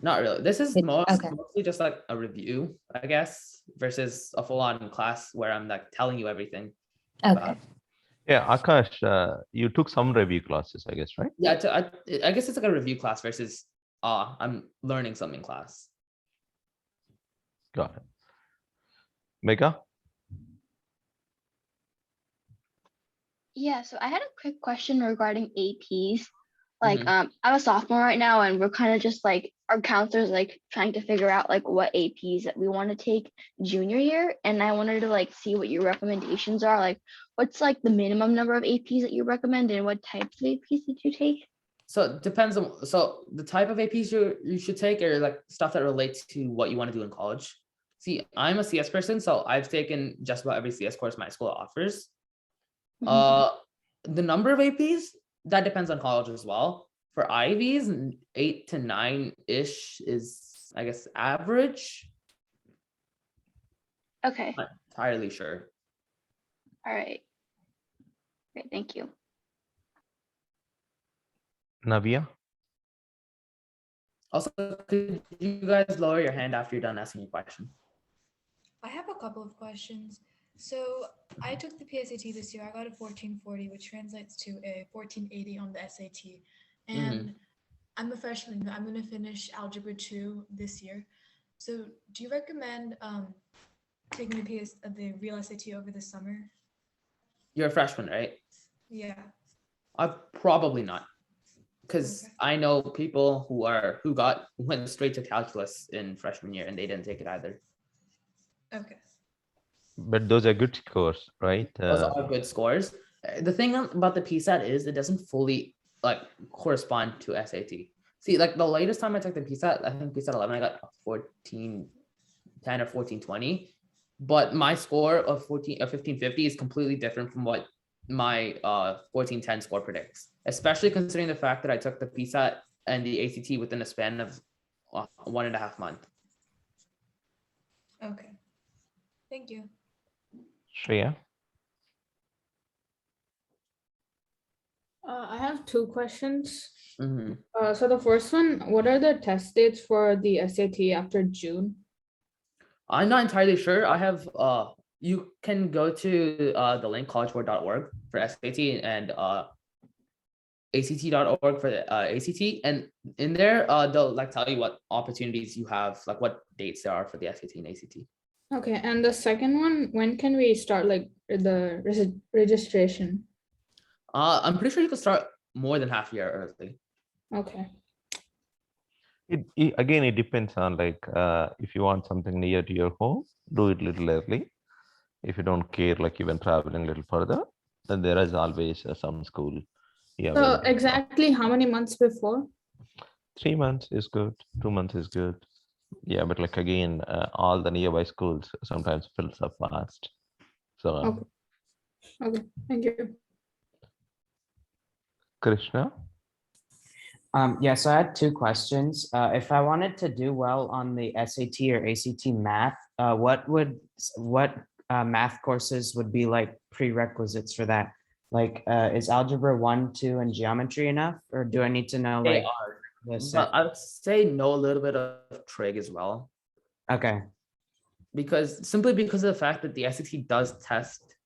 Not really. This is mostly just like a review, I guess, versus a full-on class where I'm like telling you everything. Okay. Yeah, Akash, you took some review classes, I guess, right? Yeah, I guess it's like a review class versus I'm learning something class. Got it. Mega? Yeah, so I had a quick question regarding APs. Like, I'm a sophomore right now, and we're kind of just like our counselors like trying to figure out like what APs that we want to take junior year. And I wanted to like see what your recommendations are. Like, what's like the minimum number of APs that you recommend, and what types of APs did you take? So it depends on the type of APs you should take are like stuff that relates to what you want to do in college. See, I'm a CS person, so I've taken just about every CS course my school offers. The number of APs, that depends on college as well. For IVs, 8 to 9-ish is, I guess, average. Okay. Not entirely sure. All right. Great, thank you. Navia? Also, could you guys lower your hand after you're done asking your question? I have a couple of questions. So I took the PSAT this year. I got a 1440, which translates to a 1480 on the SAT. And I'm a freshman. I'm going to finish Algebra 2 this year. So do you recommend taking the real SAT over the summer? You're a freshman, right? Yeah. Probably not, because I know people who went straight to calculus in freshman year and they didn't take it either. Okay. But those are good scores, right? Those are good scores. The thing about the PSAT is it doesn't fully like correspond to SAT. See, like the latest time I took the PSAT, I think PSAT 11, I got 1410 or 1420. But my score of 1550 is completely different from what my 1410 score predicts, especially considering the fact that I took the PSAT and the ACT within a span of 1.5 months. Okay. Thank you. Shreya? I have two questions. Mhm. So the first one, what are the test dates for the SAT after June? I'm not entirely sure. I have you can go to the link collegeboard.org for SAT and ACT.org for the ACT, and in there they'll like tell you what opportunities you have, like what dates there are for the SAT and ACT. Okay, and the second one, when can we start like the registration? I'm pretty sure you can start more than half a year early. Okay. Again, it depends on like if you want something near to your home, do it little early. If you don't care, like even traveling a little further, then there is always some school. Yeah. So exactly how many months before? 3 months is good. 2 months is good. Yeah, but like again, all the nearby schools sometimes fills up fast. So Okay, thank you. Krishna? Yeah, so I had two questions. If I wanted to do well on the SAT or ACT math, what math courses would be like prerequisites for that? Like, is algebra 1, 2, and geometry enough, or do I need to know They like are, the but I would say know a little bit of trig as well. Okay. Simply because of the fact that the SAT does test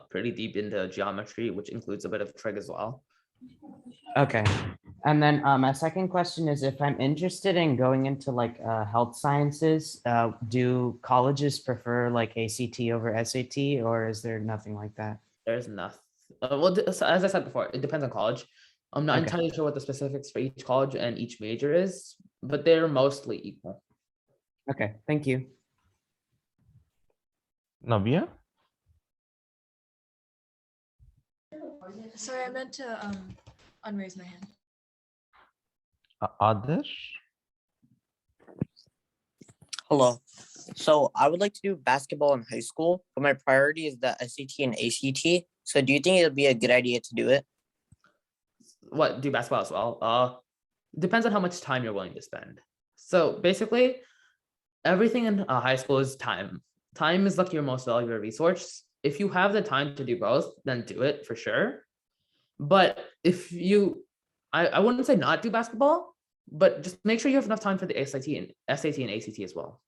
pretty deep into geometry, which includes a bit of trig as well. Okay. And then my second question is, if I'm interested in going into like health sciences, do colleges prefer like ACT over SAT, or is there nothing like that? There's nothing. Well, so as I said before, it depends on college. I'm not Okay. entirely sure what the specifics for each college and each major is, but they're mostly equal. Okay, thank you. Navya? Sorry, I meant to unraise my hand. Adarsh? Hello. So I would like to do basketball in high school, but my priority is the SAT and ACT. So do you think it would be a good idea to do it? What, do basketball as well? Depends on how much time you're willing to spend. So basically, everything in high school is time. Time is like your most valuable resource. If you have the time to do both, then do it for sure. But if you, I wouldn't say not do basketball, but just make sure you have enough time for the SAT and ACT as well.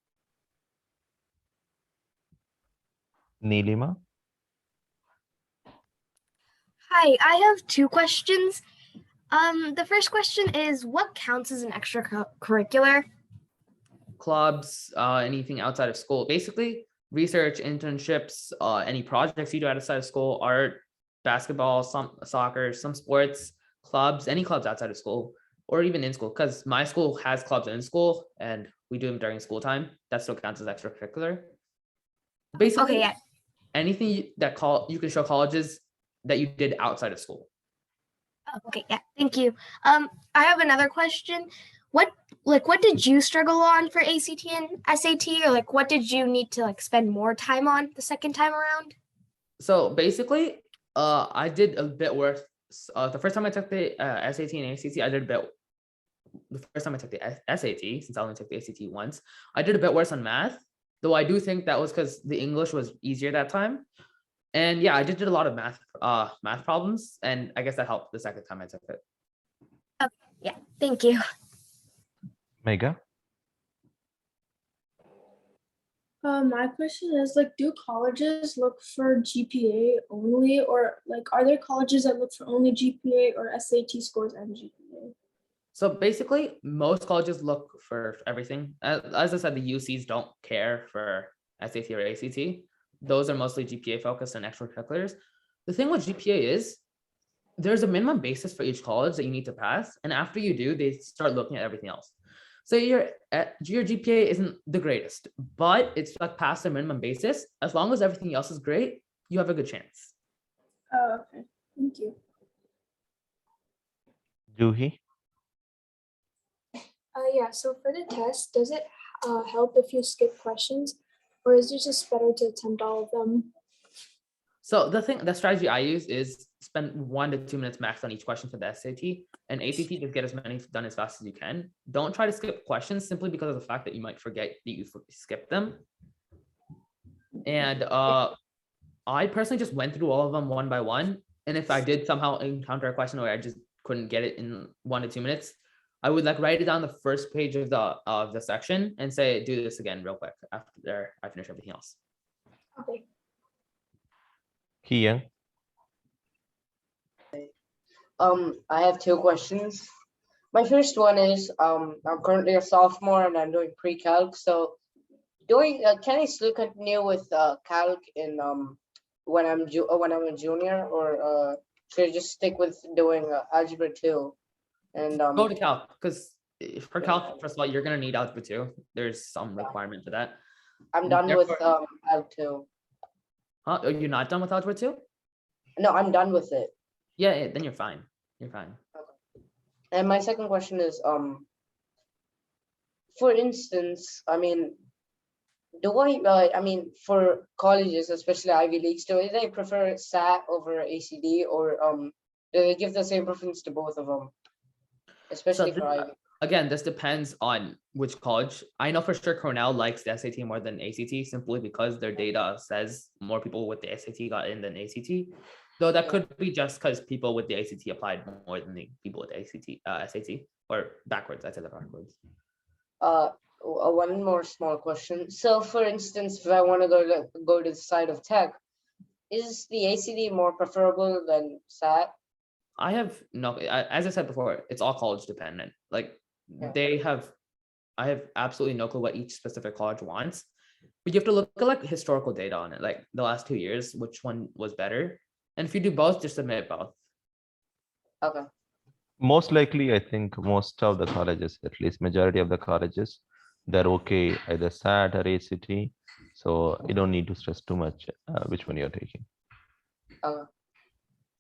Neelima? Hi, I have two questions. The first question is, what counts as an extracurricular? Clubs, anything outside of school, basically research, internships, any projects you do outside of school, art, basketball, some soccer, some sports, clubs, any clubs outside of school or even in school, because my school has clubs in school and we do them during school time. That still counts as extracurricular. Basically, Okay, yeah. Anything that you can show colleges that you did outside of school. Oh, okay, yeah, thank you. I have another question. What did you struggle on for ACT and SAT, or like what did you need to like spend more time on the second time around? So basically, I did a bit worse. The first time I took the SAT and ACT, I did a bit. The first time I took the SAT, since I only took the ACT once, I did a bit worse on math. Though I do think that was because the English was easier that time. And yeah, I did a lot of math problems, and I guess that helped the second time I took it. Okay, yeah, thank you. Mega? My question is like, do colleges look for GPA only, or like, are there colleges that look for only GPA or SAT scores and GPA? So basically, most colleges look for everything. As I said, the UCs don't care for SAT or ACT. Those are mostly GPA focused and extracurriculars. The thing with GPA is there's a minimum basis for each college that you need to pass. And after you do, they start looking at everything else. So your GPA isn't the greatest, but it's like past the minimum basis. As long as everything else is great, you have a good chance. Oh, okay. Thank you. Juhi? Yeah, so for the test, does it help if you skip questions, or is it just better to attempt all of them? So the strategy I use is spend 1 to 2 minutes max on each question for the SAT, and ACT, just get as many done as fast as you can. Don't try to skip questions simply because of the fact that you might forget that you skipped them. And I personally just went through all of them one by one. And if I did somehow encounter a question where I just couldn't get it in 1 to 2 minutes, I would like write it down the first page of the section and say, do this again real quick after I finish everything else. Okay. Kia? I have two questions. My first one is, I'm currently a sophomore and I'm doing pre-calc. So can I still continue with calc in when I'm a junior, or should I just stick with doing algebra 2? And Go to calc, because for calc, first of all, you're gonna need algebra 2. There's some requirement for that. I'm done with alg 2. Huh? Are you not done with algebra 2? No, I'm done with it. Yeah, then you're fine. You're fine. And my second question is, for instance, I mean, for colleges, especially Ivy Leagues, do they prefer SAT over ACD, or do they give the same preference to both of them? Especially for Ivy. Again, this depends on which college. I know for sure Cornell likes the SAT more than ACT simply because their data says more people with the SAT got in than ACT. Though that could be just because people with the ACT applied more than the people with the SAT, or backwards. I said that backwards. One more small question. So, for instance, if I want to go to the side of tech, is the ACD more preferable than SAT? I have no, as I said before, it's all college dependent. Like I have absolutely no clue what each specific college wants, but you have to look at like historical data on it, like the last 2 years, which one was better. And if you do both, just submit both. Okay. Most likely, I think most of the colleges, at least majority of the colleges, they're okay either SAT or ACT. So you don't need to stress too much which one you're taking.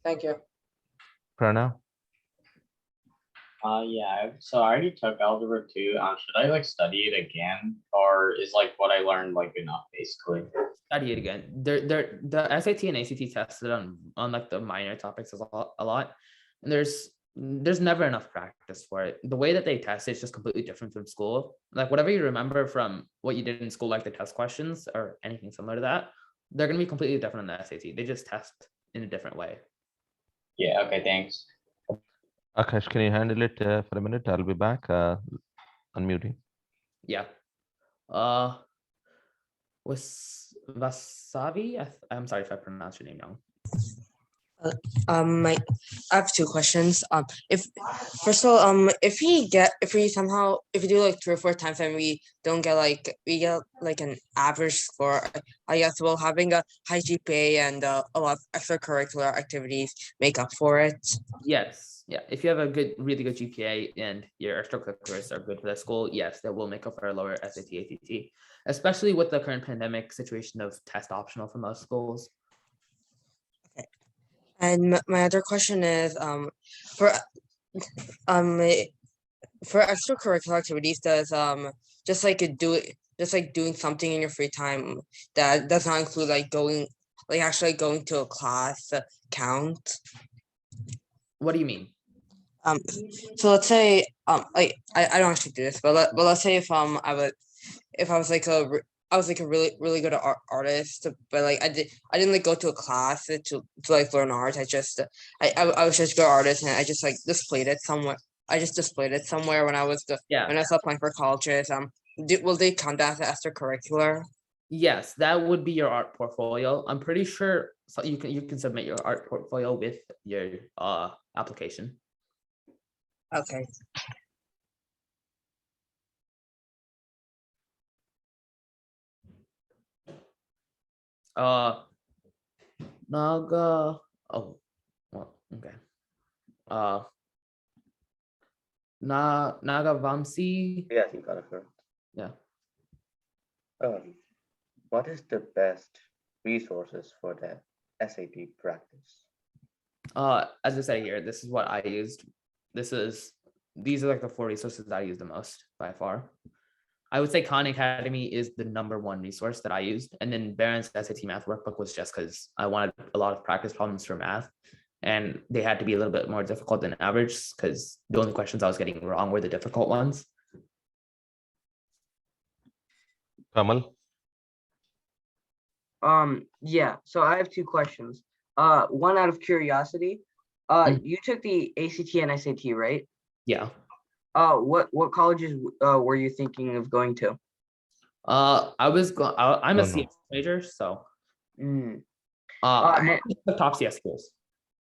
Thank you. Pranav? Yeah, so I already took algebra 2. Should I like study it again, or is like what I learned like enough basically? Study it again. The SAT and ACT tested on like the minor topics a lot. And there's never enough practice for it. The way that they test it's just completely different from school. Like whatever you remember from what you did in school, like the test questions or anything similar to that, they're gonna be completely different on the SAT. They just test in a different way. Yeah, okay, thanks. Akash, can you handle it for a minute? I'll be back. Unmuting. Yeah. Wasabi? I'm sorry if I pronounced your name wrong. I have two questions. If first of all, if we do like 3 or 4 times and we get like an average score, I guess will having a high GPA and a lot of extracurricular activities make up for it. Yes. Yeah. If you have a really good GPA and your extracurriculars are good for that school, yes, that will make up for a lower SAT, ACT, especially with the current pandemic situation of test optional for most schools. And my other question is, for extracurricular activities, does just like doing something in your free time that does not include actually going to a class count? What do you mean? So let's say I don't actually do this, but let's say if I was like a really good artist, but like I didn't like go to a class to like learn art. I was just a good artist, and I just like displayed it somewhere. I just displayed it somewhere when I was applying for colleges. Will they count that as extracurricular? Yes, that would be your art portfolio. I'm pretty sure so you can submit your art portfolio with your application. Okay. Naga. Oh, well, okay. Nagavamsi. Yes, you got it correct. Yeah. What is the best resources for the SAT practice? As I said here, this is what I used. These are like the 4 resources that I use the most by far. I would say Khan Academy is the #1 resource that I used. And then Barron's SAT math workbook was just because I wanted a lot of practice problems for math. And they had to be a little bit more difficult than average because the only questions I was getting wrong were the difficult ones. Kamal? Yeah, so I have 2 questions. One out of curiosity. You took the ACT and SAT, right? Yeah. What colleges were you thinking of going to? I'm a CS major, so the top CS schools.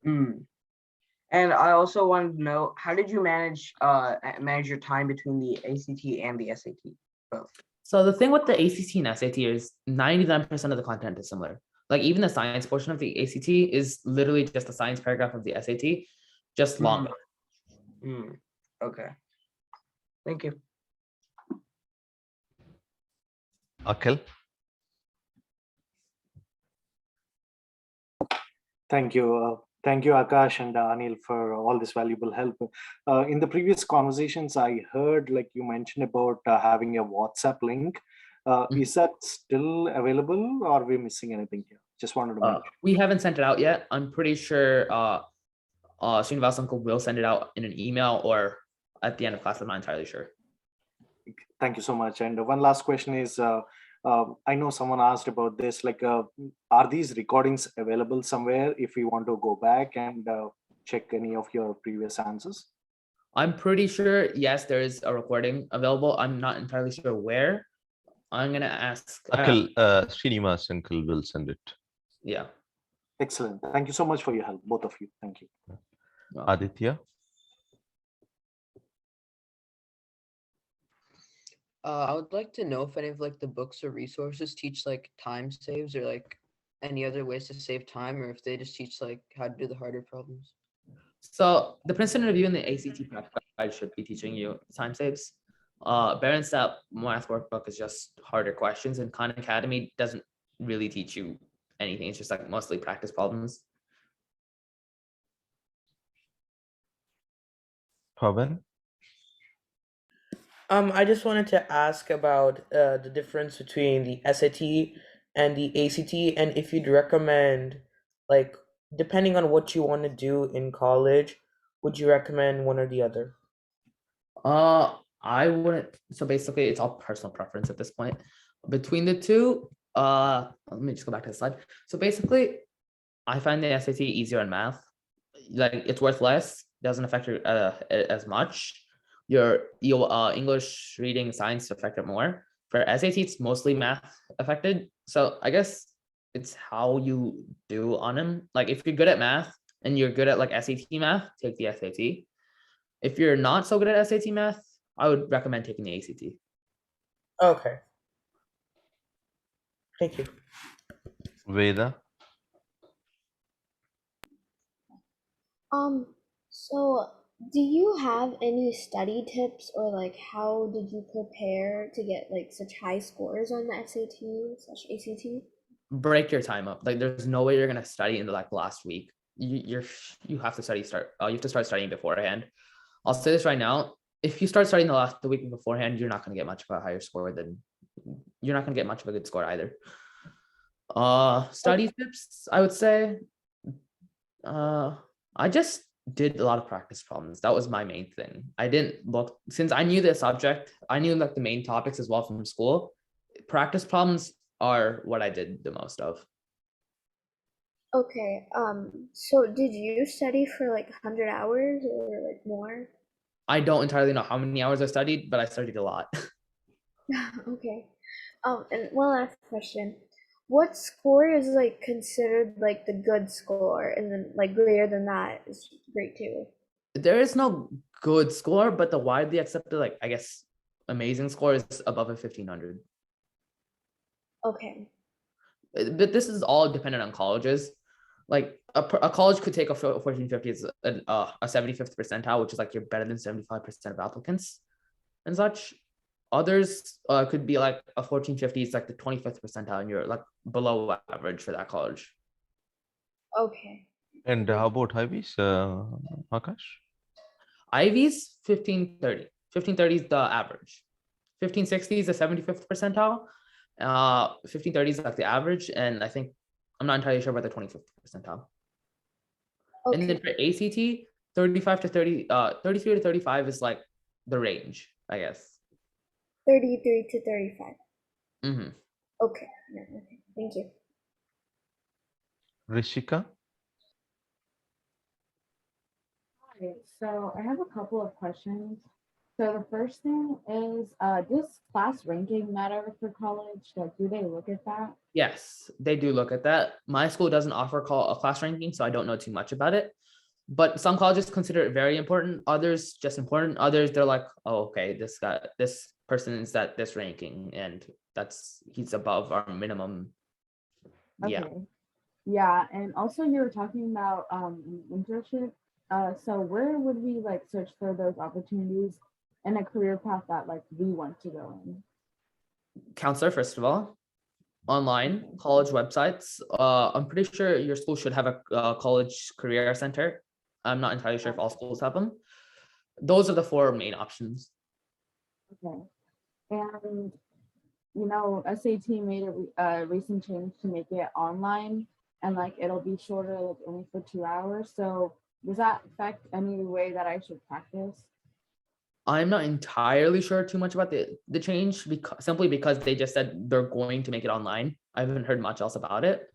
And I also wanted to know, how did you manage your time between the ACT and the SAT both? So the thing with the ACT and SAT is 99% of the content is similar. Like even the science portion of the ACT is literally just a science paragraph of the SAT, just longer. Okay. Thank you. Akhil? Thank you. Thank you, Akash and Anil, for all this valuable help. In the previous conversations, I heard like you mentioned about having a WhatsApp link. Is that still available or are we missing anything here? Just wanted to mention. We haven't sent it out yet. I'm pretty sure Srinivas Uncle will send it out in an email or at the end of class. I'm not entirely sure. Thank you so much. And one last question is, I know someone asked about this, like, are these recordings available somewhere if we want to go back and check any of your previous answers? I'm pretty sure, yes, there is a recording available. I'm not entirely sure where. I'm going to ask. Akhil, Srinivas Uncle will send it. Yeah. Excellent. Thank you so much for your help, both of you. Thank you. Aditya? I would like to know if any of like the books or resources teach like time saves or like any other ways to save time, or if they just teach like how to do the harder problems. So the Princeton Review and the ACT practice guide should be teaching you time saves. Barron's math workbook is just harder questions, and Khan Academy doesn't really teach you anything. It's just like mostly practice problems. Pavan? I just wanted to ask about the difference between the SAT and the ACT, and if you'd recommend, like, depending on what you want to do in college, would you recommend one or the other? I wouldn't. So basically, it's all personal preference at this point. Between the two, let me just go back to the slide. So basically, I find the SAT easier in math. Like it's worth less, doesn't affect you as much. Your English, reading, science affect it more. For SAT, it's mostly math affected. So I guess it's how you do on them. Like if you're good at math and you're good at like SAT math, take the SAT. If you're not so good at SAT math, I would recommend taking the ACT. Okay. Thank you. Veda? So do you have any study tips or like how did you prepare to get like such high scores on the SAT/ACT? Break your time up. Like there's no way you're gonna study in the like last week. You have to you have to start studying beforehand. I'll say this right now. If you start studying the week beforehand, you're not gonna get much of a higher score than you're not gonna get much of a good score either. Study tips, I would say. I just did a lot of practice problems. That was my main thing. I didn't look, since I knew the subject, I knew like the main topics as well from school. Practice problems are what I did the most of. Okay. So did you study for like 100 hours or like more? I don't entirely know how many hours I studied, but I studied a lot. Okay. And one last question. What score is like considered like the good score, and then like greater than that is great too? There is no good score, but the widely accepted, like, I guess, amazing score is above a 1500. Okay. But this is all dependent on colleges. Like a college could take a 1450 as a 75th percentile, which is like you're better than 75% of applicants and such. Others could be like a 1450 is like the 25th percentile, and you're like below average for that college. Okay. And how about Ivies, Akash? Ivies 1530. 1530 is the average. 1560 is the 75th percentile. 1530 is like the average, and I think I'm not entirely sure about the 25th percentile. Okay. And then for ACT, 35 to 30, 33 to 35 is like the range, I guess. 33 to 35. Mm-hmm. Okay. Yeah, okay. Thank you. Rishika? Hi, so I have a couple of questions. So the first thing is, does class ranking matter for college? Like, do they look at that? Yes, they do look at that. My school doesn't offer a class ranking, so I don't know too much about it. But some colleges consider it very important. Others just important. Others they're like, oh, okay, this person is at this ranking, and he's above our minimum. Yeah. Okay. Yeah, and also you were talking about internship. So where would we like search for those opportunities and a career path that like we want to go in? Counselor, first of all, online college websites. I'm pretty sure your school should have a college career center. I'm not entirely sure if all schools have them. Those are the four main options. Okay. And you know, SAT made a recent change to make it online, and like it'll be shorter, like only for 2 hours. So does that affect any way that I should practice? I'm not entirely sure too much about the change simply because they just said they're going to make it online. I haven't heard much else about it,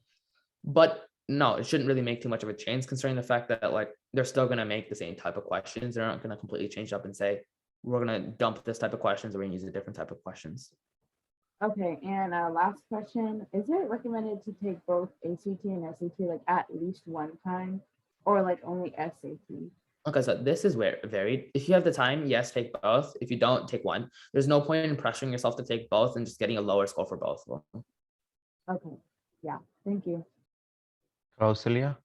but no, it shouldn't really make too much of a change considering the fact that like they're still going to make the same type of questions. They're not going to completely change up and say, we're going to dump this type of questions or we're going to use a different type of questions. Okay, and last question, is it recommended to take both ACT and SAT like at least one time, or like only SAT? Okay, so this is where it varied. If you have the time, yes, take both. If you don't, take one. There's no point in pressuring yourself to take both and just getting a lower score for both of them. Okay, yeah, thank you. Kausalya?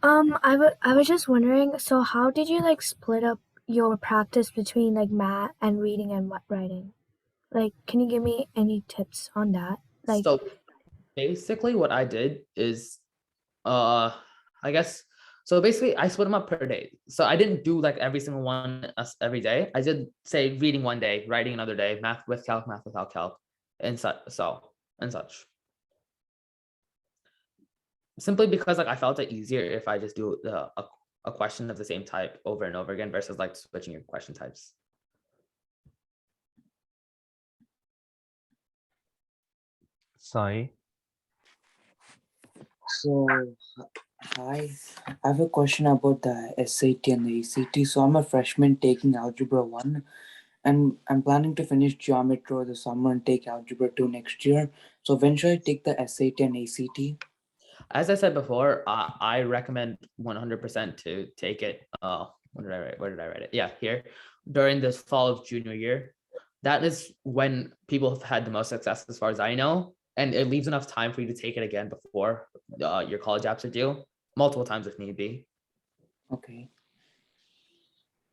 I was just wondering, so how did you like split up your practice between like math and reading and writing? Like, can you give me any tips on that? Like, So basically what I did is, I guess, so basically I split them up per day. So I didn't do like every single one every day. I did say reading one day, writing another day, math with calc, math without calc, and such. Simply because like I felt it easier if I just do a question of the same type over and over again versus like switching your question types. Sai? So, hi, I have a question about the SAT and the ACT. So, I'm a freshman taking Algebra 1, and I'm planning to finish Geometry over the summer and take Algebra 2 next year. So, when should I take the SAT and ACT? As I said before, I recommend 100% to take it. What did I write? Where did I write it? Yeah, here during this fall of junior year. That is when people have had the most success, as far as I know, and it leaves enough time for you to take it again before your college apps are due, multiple times if need be. Okay.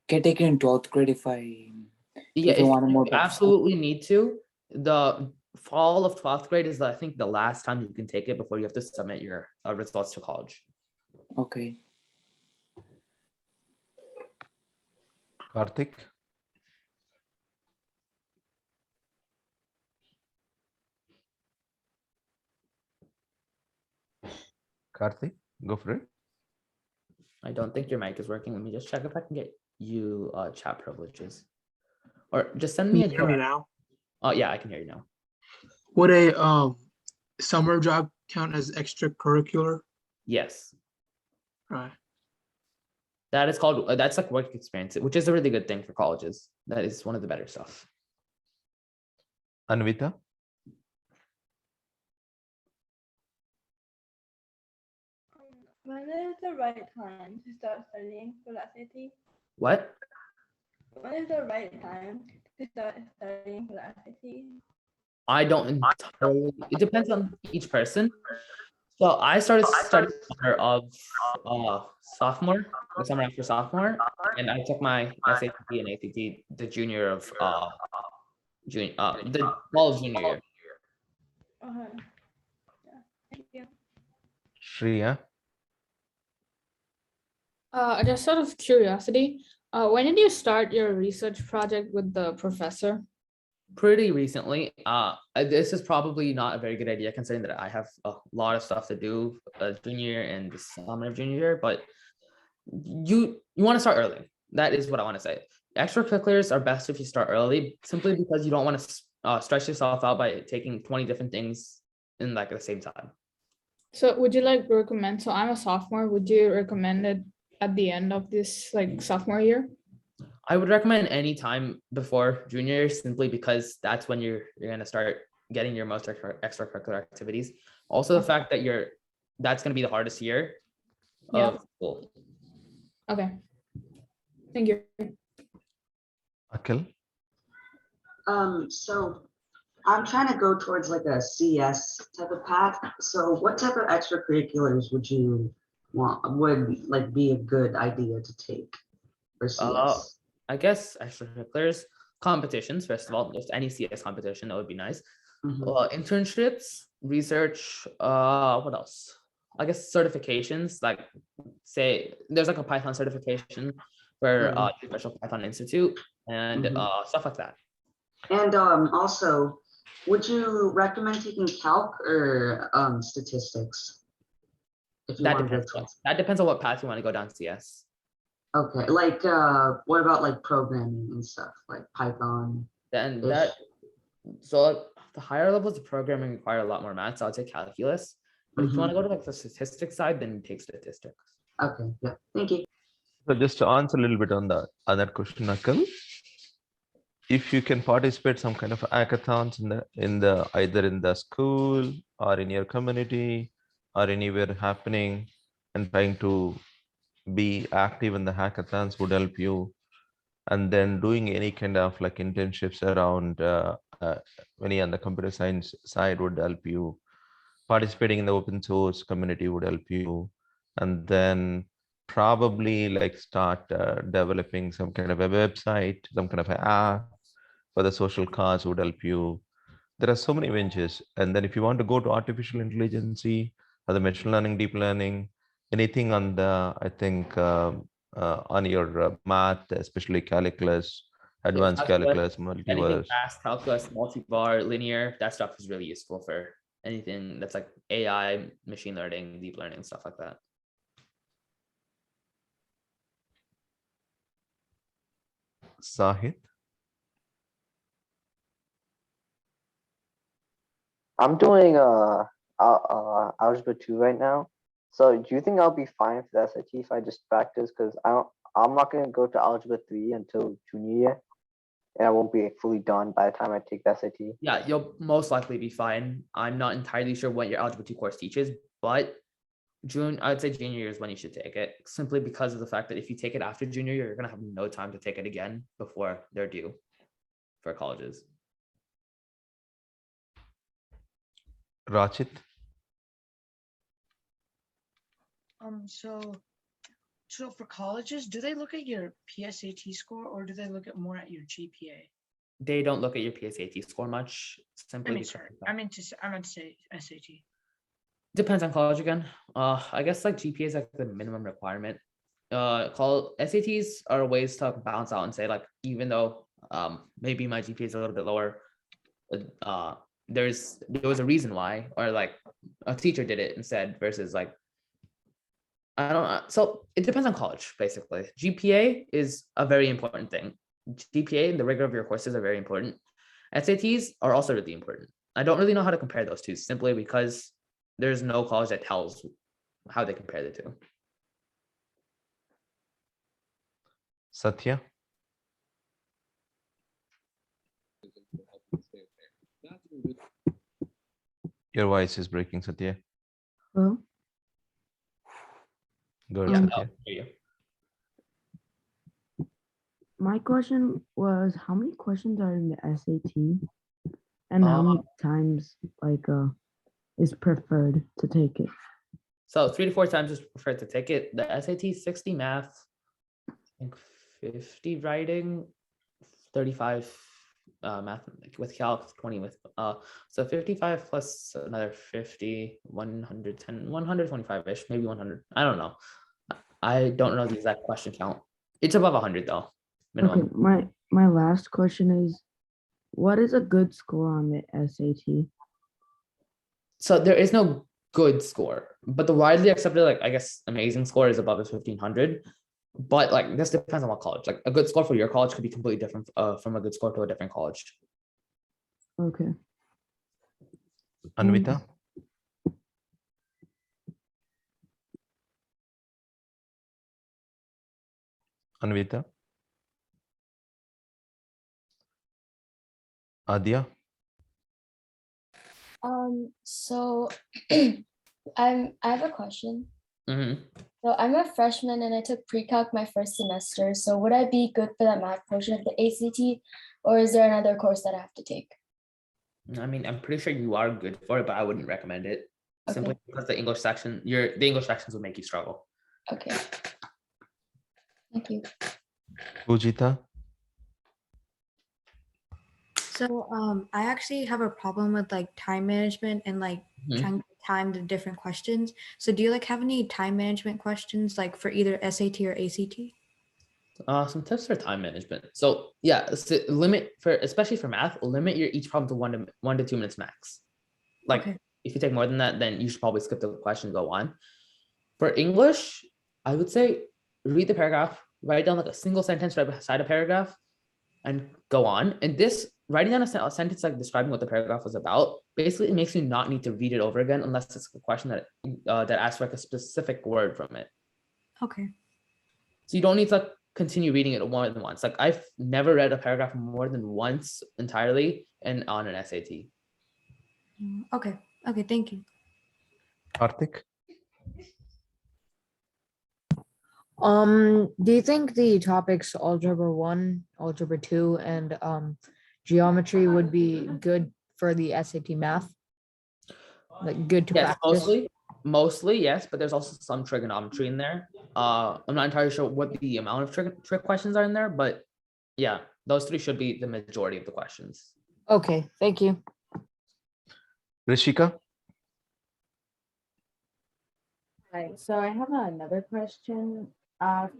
Can I take it in 12th grade if I want You more? absolutely need to. The fall of 12th grade is, I think, the last time you can take it before you have to submit your results to college. Okay. Karthik? Karthik, go for it. I don't think your mic is working. Let me just check if I can get you chat privileges. Or just send me Can a you hear me DM. now? Oh yeah, I can hear you now. Would a summer job count as extracurricular? Yes. Right. That is called, that's like work experience, which is a really good thing for colleges. That is one of the better stuff. Anvita? When is the right time to start studying for the SAT? What? When is the right time to start studying for the SAT? I don't entirely, it depends on each person. So I started studying summer of sophomore, the summer after sophomore, and I took my SAT and ACT the junior of the fall of junior year. Okay. Yeah. Thank you. Shreya? Just out of curiosity, when did you start your research project with the professor? Pretty recently. This is probably not a very good idea considering that I have a lot of stuff to do junior year and the summer of junior year, but you want to start early. That is what I want to say. Extracurriculars are best if you start early, simply because you don't want to stress yourself out by taking 20 different things in like at the same time. So would you like recommend, so I'm a sophomore, would you recommend it at the end of this like sophomore year? I would recommend any time before junior year, simply because that's when you're gonna start getting your most extracurricular activities. Also, the fact that that's gonna be the hardest year of school. Okay. Thank you. Akhil? So I'm trying to go towards like a CS type of path. So what type of extracurriculars would like be a good idea to take for CS? I guess extracurriculars, competitions, first of all, just any CS competition, that would be nice. Internships, research, what else? I guess certifications, like say there's like a Python certification for Special Python Institute and stuff like that. And also, would you recommend taking calc or statistics? If you That want to go depends. towards. That depends on what path you want to go down CS. Okay, like what about like programming and stuff like Python? Then so the higher levels of programming require a lot more math, so I'd say calculus. But if you want to go to like the statistics side, then you take statistics. Okay, yeah, thank you. So just to answer a little bit on that question, Akhil, if you can participate some kind of hackathons in the either in the school or in your community or anywhere happening, and trying to be active in the hackathons would help you. And then doing any kind of like internships around any on the computer science side would help you. Participating in the open source community would help you. And then probably like start developing some kind of a website, some kind of an app for the social cause would help you. There are so many ventures. And then if you want to go to artificial intelligence or the machine learning, deep learning, anything on the, I think, on your math, especially calculus, advanced calculus, Anything multiverse. fast, calculus, multivar, linear, that stuff is really useful for anything that's like AI, machine learning, deep learning, stuff like that. Sahit? I'm doing algebra 2 right now. So do you think I'll be fine for the SAT if I just practice? Because I'm not gonna go to algebra 3 until junior year, and I won't be fully done by the time I take the SAT. Yeah, you'll most likely be fine. I'm not entirely sure what your algebra 2 course teaches, but I'd say junior year is when you should take it, simply because of the fact that if you take it after junior year, you're gonna have no time to take it again before they're due for colleges. Rachit? So for colleges, do they look at your PSAT score or do they look at more at your GPA? They don't look at your PSAT score much, simply because I meant to say SAT. depends on college again. I guess like GPA is like the minimum requirement. SATs are ways to balance out and say like, even though maybe my GPA is a little bit lower, there was a reason why, or like a teacher did it instead versus like, I don't know. So it depends on college, basically. GPA is a very important thing. GPA and the rigor of your courses are very important. SATs are also really important. I don't really know how to compare those two, simply because there's no college that tells how they compare the two. Satya? Your voice is breaking, Satya. Hello? Go ahead, Yeah, Satya. there you My question was, how many questions are in the SAT? And go. how many times is preferred to take it? So 3 to 4 times is preferred to take it. The SAT 60 math, I think 50 writing, 35 math like with calc, 20 with so 55 plus another 50, 110, 125-ish, maybe 100. I don't know. I don't know the exact question count. It's above 100 though, minimum. Okay, my last question is, what is a good score on the SAT? So there is no good score, but the widely accepted, like I guess, amazing score is above a 1500. But like this depends on what college. Like a good score for your college could be completely different from a good score to a different college. Okay. Anvita? Anvita? Adya? So I have a question. Mm-hmm. So I'm a freshman and I took pre-calc my first semester. So would I be good for that math portion of the ACT, or is there another course that I have to take? I mean, I'm pretty sure you are good for it, but I wouldn't recommend it simply Okay. because the English section, the English sections would make you struggle. Okay. Thank you. Pujita? So I actually have a problem with like time management and like trying to time the different questions. So do you like have any time management questions like for either SAT or ACT? Some tips for time management. So yeah, limit for, especially for math, limit your each problem to 1 to 2 minutes max. Like Okay. if you take more than that, then you should probably skip the question and go on. For English, I would say read the paragraph, write down like a single sentence right beside a paragraph, and go on. And this writing down a sentence like describing what the paragraph was about basically it makes you not need to read it over again unless it's a question that that asks for like a specific word from it. Okay. So you don't need to continue reading it more than once. Like I've never read a paragraph more than once entirely and on an SAT. Okay. Okay. Thank you. Karthik? Do you think the topics algebra 1, algebra 2, and geometry would be good for the SAT math? Like good to Yes, practice? mostly yes, but there's also some trigonometry in there. I'm not entirely sure what the amount of trick questions are in there, but yeah, those 3 should be the majority of the questions. Okay, thank you. Rishika? Hi, so I have another question.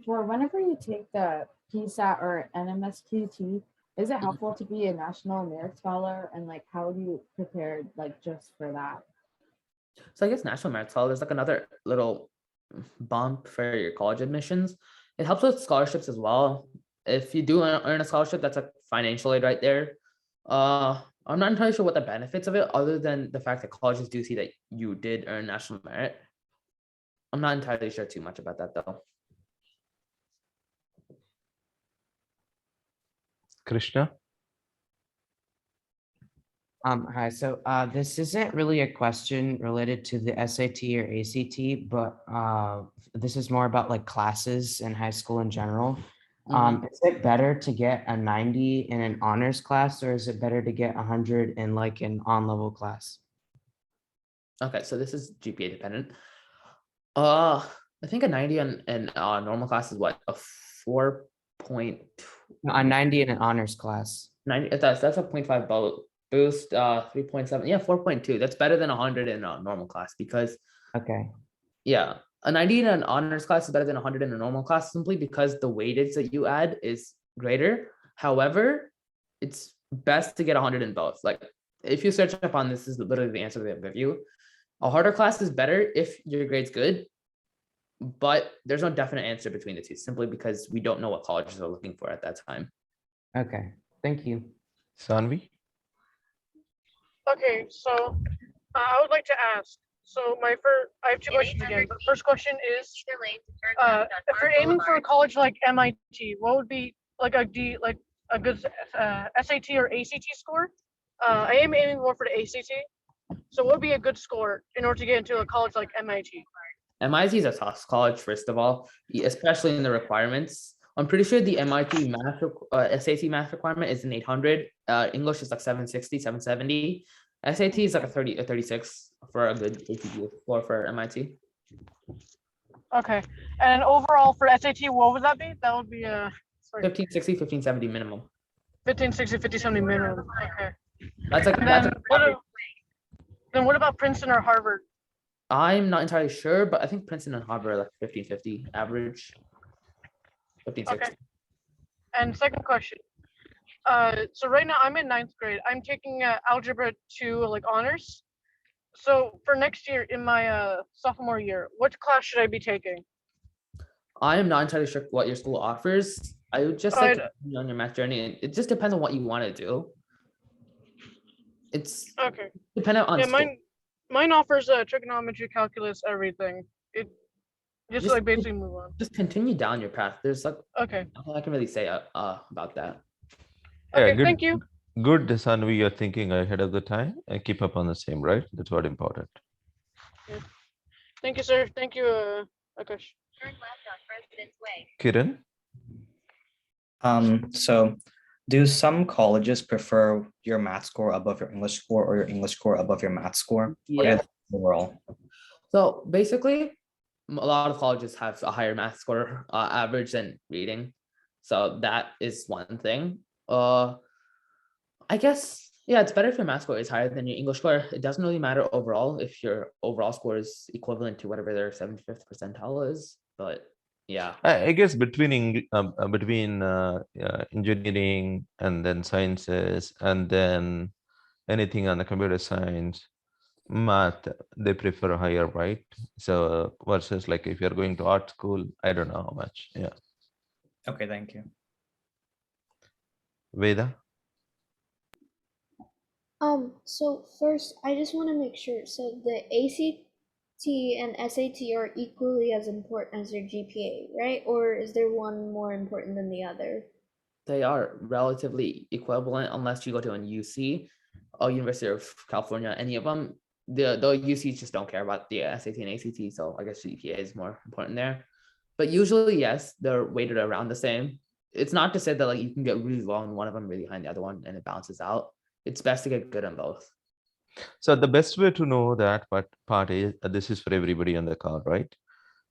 For whenever you take the PSAT or NMSQT, is it helpful to be a national merit scholar, and like how do you prepare like just for that? So I guess National Merit Scholar is like another little bump for your college admissions. It helps with scholarships as well. If you do earn a scholarship, that's a financial aid right there. I'm not entirely sure what the benefits of it, other than the fact that colleges do see that you did earn national merit. I'm not entirely sure too much about that though. Krishna? Hi, so this isn't really a question related to the SAT or ACT, but this is more about like classes in high school in general. Is it better to get a 90 in an honors class, or is it better to get 100 in like an on-level class? Okay, so this is GPA dependent. I think a 90 in normal class is what, a 4.2? No, a 90 in an honors class. 90, that's a 0.5 boost, 3.7, yeah, 4.2. That's better than 100 in a normal class because Okay. yeah, a 90 in an honors class is better than 100 in a normal class simply because the weightage that you add is greater. However, it's best to get 100 in both. Like if you search up on this is literally the answer they give you. A harder class is better if your grade's good, but there's no definite answer between the two simply because we don't know what colleges are looking for at that time. Okay, thank you. Sanvi? Okay, so I would like to ask. So I have 2 questions again. The first question is, if you're aiming for a college like MIT, what would be like a good SAT or ACT score? I am aiming more for the ACT. So what would be a good score in order to get into a college like MIT? MIT is a tough college, first of all, especially in the requirements. I'm pretty sure the MIT math SAT math requirement is an 800. English is like 760, 770. SAT is like a 36 for a good APT score for MIT. Okay. And overall for SAT, what would that be? That would be 1560, 1570 minimum. 1560, 1570 minimum. Okay. That's like And that's then what about Princeton or Harvard? I'm not entirely sure, but I think Princeton and Harvard are like 1550 average. 1560. Okay. And second question. So right now I'm in 9th grade. I'm taking algebra 2 like honors. So for next year in my sophomore year, what class should I be taking? I am not entirely sure what your school offers. I would just like to continue on your math journey, and it just depends on what you want to do. It's okay. Dependent on Yeah, school. mine offers trigonometry, calculus, everything. It just like basically move on. Just continue down your path. There's like okay. Nothing I can really say about that. Yeah, Okay, good, thank you. Good, Sanvi, you're thinking ahead of the time and keep up on the same, right? That's what important. Yeah. Thank you, sir. Thank you, Akash. Kiran? So do some colleges prefer your math score above your English score or your English score above your math score? Yeah. Overall. So basically, a lot of colleges have a higher math score average than reading. So that is one thing. I guess, yeah, it's better if your math score is higher than your English score. It doesn't really matter overall if your overall score is equivalent to whatever their 75th percentile is. But yeah, I guess between engineering and then sciences and then anything on the computer science, math, they prefer higher, right? So versus like if you're going to art school, I don't know how much. Yeah. Okay, thank you. Veda? So first, I just want to make sure. So the ACT and SAT are equally as important as your GPA, right? Or is there one more important than the other? they are relatively equivalent unless you go to a UC or University of California, any of them. The UCs just don't care about the SAT and ACT, so I guess GPA is more important there. But usually, yes, they're weighted around the same. It's not to say that like you can get really low on one of them, really high on the other one, and it balances out. It's best to get good on both. So the best way to know that part is this is for everybody on the call, right?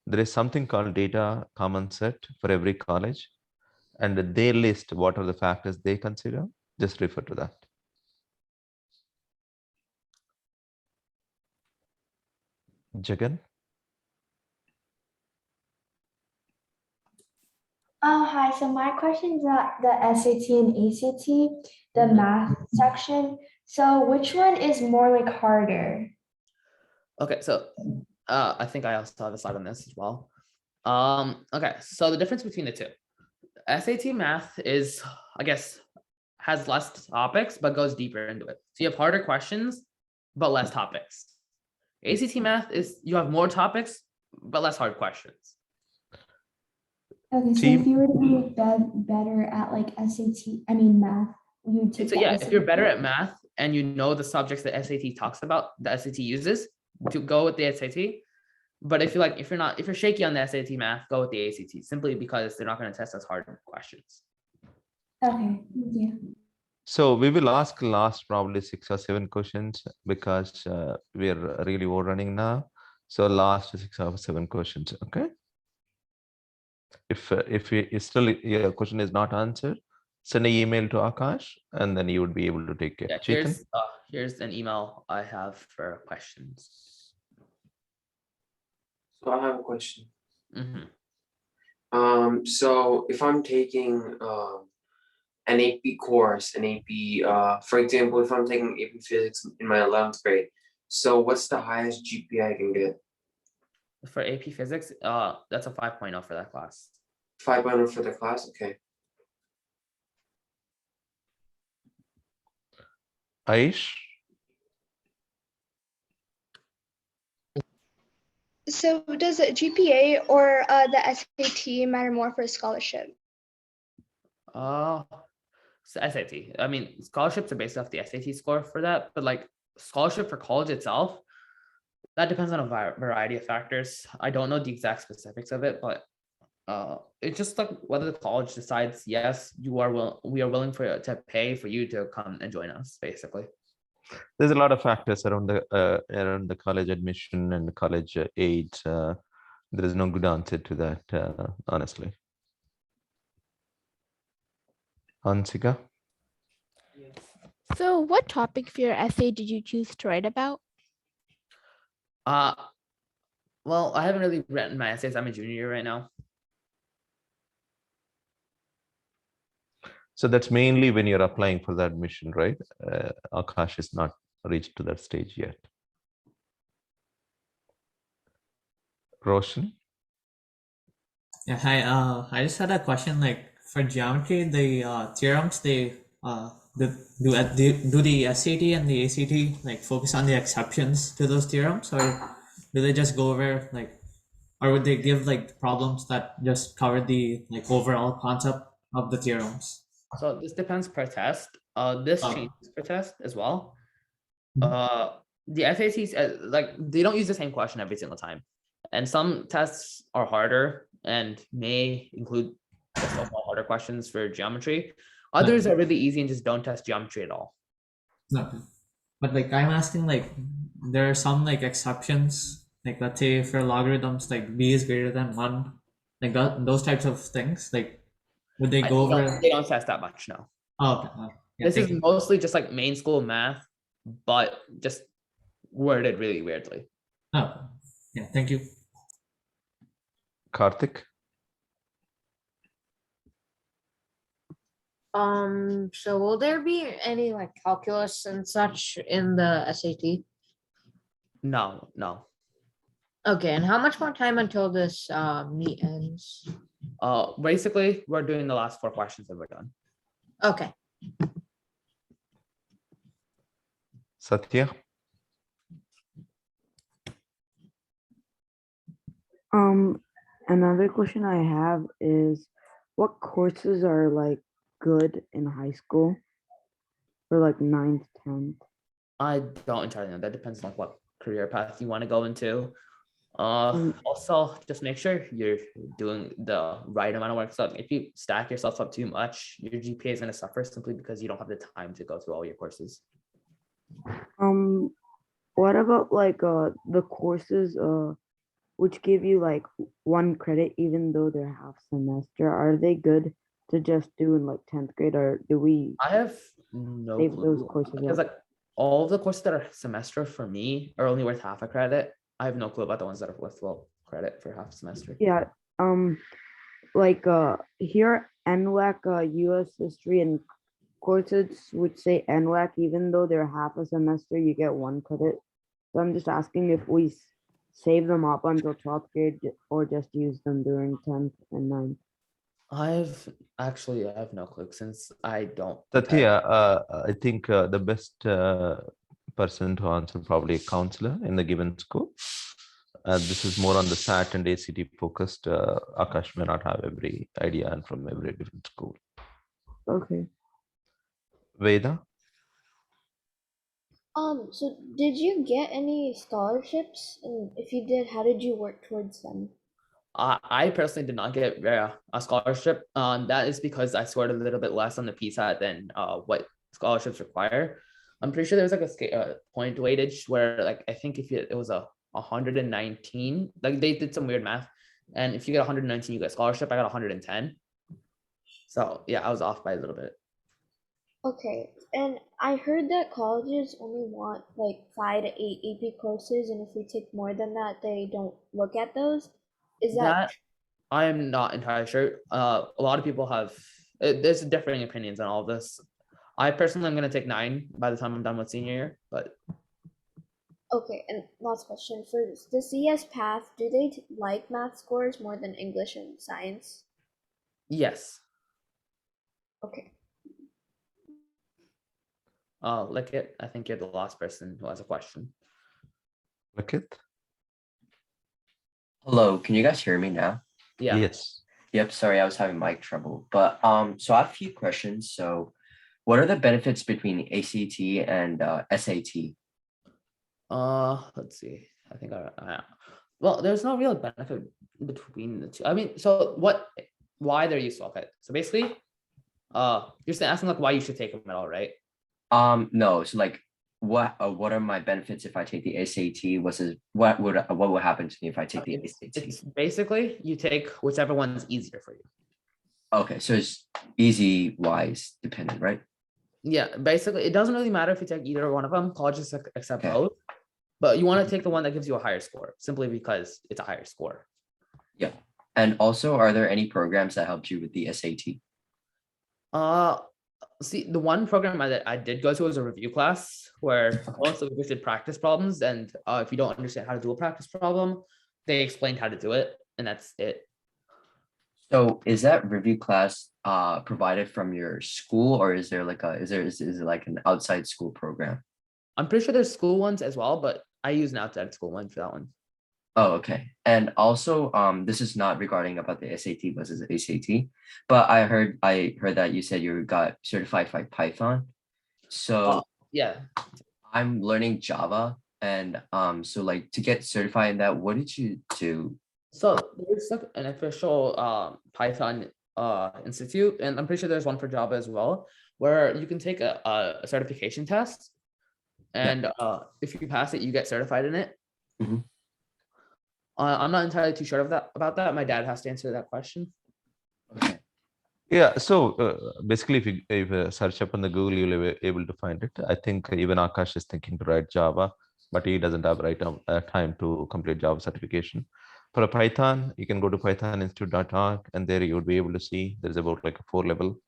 There is something called data common set for every college, and they list what are the factors they consider. Just refer to that. Jagan? Hi, so my question is about the SAT and ACT, the math section. So which one is more like harder? Okay, so I think I also have a slide on this as well. Okay, so the difference between the two. SAT math is, I guess, has less topics, but goes deeper into it. So you have harder questions, but less topics. ACT math is you have more topics, but less hard questions. Okay, so if you were to be better at like math, you would take So yeah, if you're better at math and you know the subjects that SAT talks about, the SAT uses, to go with the SAT. But if you're shaky on the SAT math, go with the ACT, simply because they're not going to test as hard questions. Okay, yeah. So we will ask last probably 6 or 7 questions because we're really overrunning now. So last 6 or 7 questions, okay? If your question is not answered, send an email to Akash and then you would be able to take care. Yeah, here's an email I have for questions. So I have a question. Mm-hmm. So if I'm taking an AP course, an AP, for example, if I'm taking AP Physics in my 11th grade, so what's the highest GPA I can get? For AP Physics, that's a 5.0 for that class. 5.0 for the class? Okay. Aish? So does the GPA or the SAT matter more for a scholarship? So SAT. I mean, scholarships are based off the SAT score for that, but like scholarship for college itself, that depends on a variety of factors. I don't know the exact specifics of it, but it's just like whether the college decides, yes, we are willing to pay for you to come and join us, basically. There's a lot of factors around the college admission and the college aid. There is no good answer to that, honestly. Hansika? So what topic for your essay did you choose to write about? Well, I haven't really written my essays. I'm a junior year right now. So that's mainly when you're applying for the admission, right? Akash is not reached to that stage yet. Roshan? Yeah, hi. I just had a question. Like for geometry, the theorems they do the SAT and the ACT like focus on the exceptions to those theorems, or do they just go over like, or would they give like problems that just cover the like overall concept of the theorems? So this depends per test. This changes per test as well. The SATs, like they don't use the same question every single time, and some tests are harder and may include just overall harder questions for geometry. Others are really easy and just don't test geometry at all. No, but like I'm asking, like there are some like exceptions. Like let's say for logarithms, like b is greater than 1, like those types of things. Like would they go over? They don't test that much, no. Oh, okay. Yeah, This is mostly just like main school math, but just worded really weirdly. Oh, yeah. Thank you. Karthik? So will there be any like calculus and such in the SAT? No, no. Okay, and how much more time until this meet ends? Basically, we're doing the last 4 questions and we're done. Okay. Satya? Another question I have is, what courses are like good in high school for like 9th, 10th? I don't entirely know. That depends on like what career path you want to go into. Also, just make sure you're doing the right amount of work. So if you stack yourself up too much, your GPA is going to suffer simply because you don't have the time to go through all your courses. What about like the courses which give you like 1 credit even though they're half semester? Are they good to just do in like 10th grade, or do we I have no save clue those courses because up? like all the courses that are semester for me are only worth half a credit. I have no clue about the ones that are worth full credit for half semester. Yeah, like here NWAC, US history and courses would say NWAC, even though they're half a semester, you get 1 credit. So I'm just asking if we save them up until 12th grade or just use them during 10th and 9th. I have no clue since I don't. Satya, I think the best person to answer probably a counselor in the given school. This is more on the SAT and ACT focused. Akash may not have every idea and from every different school. Okay. Veda? So did you get any scholarships? And if you did, how did you work towards them? I personally did not get a scholarship. That is because I scored a little bit less on the PSAT than what scholarships require. I'm pretty sure there was like a point weightage where like I think if it was a 119, like they did some weird math, and if you get 119, you get a scholarship. I got 110. So yeah, I was off by a little bit. Okay, and I heard that colleges only want like 5 to 8 AP courses, and if we take more than that, they don't look at those. Is that I am not entirely sure. A lot of people have, there's differing opinions on all of this. I personally am going to take 9 by the time I'm done with senior year, but. Okay, and last question for the CS path, do they like math scores more than English and science? Yes. Okay. Lickit, I think you're the last person who has a question. Lickit? Hello, can you guys hear me now? Yeah. Yes. Yep, sorry, I was having mic trouble. But so I have a few questions. So what are the benefits between ACT and SAT? Let's see. I think well, there's no real benefit between the two. I mean, so why they're useful? Okay, so basically, you're asking like why you should take them at all, right? No. So like, what are my benefits if I take the SAT? What would happen to me if I take the SAT? It's basically you take whichever one's easier for you. Okay, so it's easy wise dependent, right? Yeah, basically, it doesn't really matter if you take either one of them. Colleges accept Okay. both, but you want to take the one that gives you a higher score simply because it's a higher score. Yeah. And also, are there any programs that helped you with the SAT? See, the one program I did go to was a review class where most of us did practice problems, and if you don't understand how to do a practice problem, they explained how to do it, and that's it. So is that review class provided from your school, or is there like is it like an outside school program? I'm pretty sure there's school ones as well, but I use an outside school one for that one. Oh, okay. And also, this is not regarding about the SAT versus the ACT, but I heard that you said you got certified by Python. So yeah, I'm learning Java, and so like to get certified in that, what did you do? So there's like an official Python institute, and I'm pretty sure there's one for Java as well, where you can take a certification test, and if you pass it, you get certified in it. Mhm. I'm not entirely too sure about that. My dad has to answer that question. Yeah, so basically, if you search up on the Google, you'll be able to find it. I think even Akash is thinking to write Java, but he doesn't have time to complete Java certification. For a Python, you can go to pythoninstitute.org, and there you would be able to see there's about like a 4-level.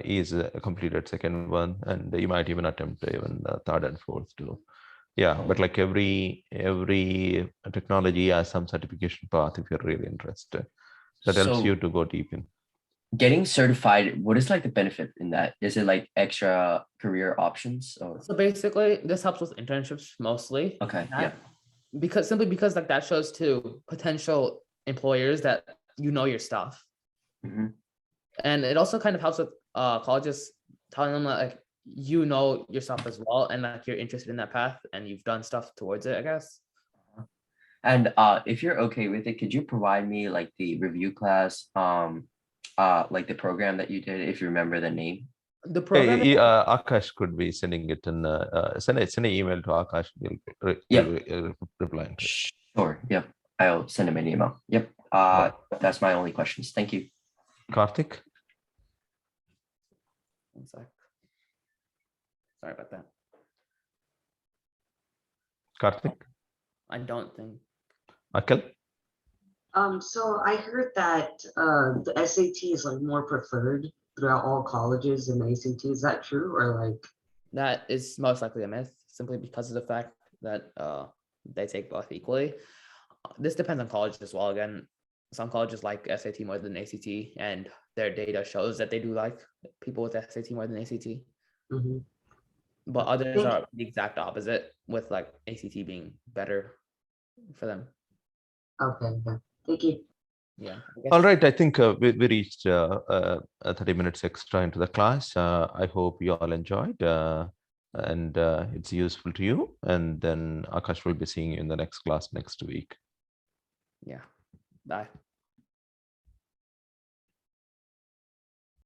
He is completed second one, and you might even attempt even third and fourth too. Yeah, but like every technology has some certification path if you're really interested. That helps So- you to go deep in. Getting certified, what is like the benefit in that? Is it like extra career options or? So basically, this helps with internships mostly. Okay, That- yeah. Simply because like that shows to potential employers that you know your stuff. Mhm. And it also kind of helps with colleges telling them that like you know your stuff as well, and like you're interested in that path and you've done stuff towards it, I guess. And if you're okay with it, could you provide me like the review class, like the program that you did, if you remember the name? The program. Akash could be sending it in. Send an email to Akash. He'll reply. Sure. Yep. I'll send him an email. Yep. That's my only questions. Thank you. Karthik. One sec. Sorry about that. Karthik. I don't think. Akhil. So I heard that the SAT is like more preferred throughout all colleges than the ACT. Is that true, or like? That is most likely a myth, simply because of the fact that they take both equally. This depends on college as well. Again, some colleges like SAT more than ACT, and their data shows that they do like people with SAT more than ACT. Mhm. But others are the exact opposite, with like ACT being better for them. Okay. Thank you. Yeah. All right. I think we reached 30 minutes extra into the class. I hope you all enjoyed and it's useful to you. And then Akash will be seeing you in the next class next week. Yeah. Bye.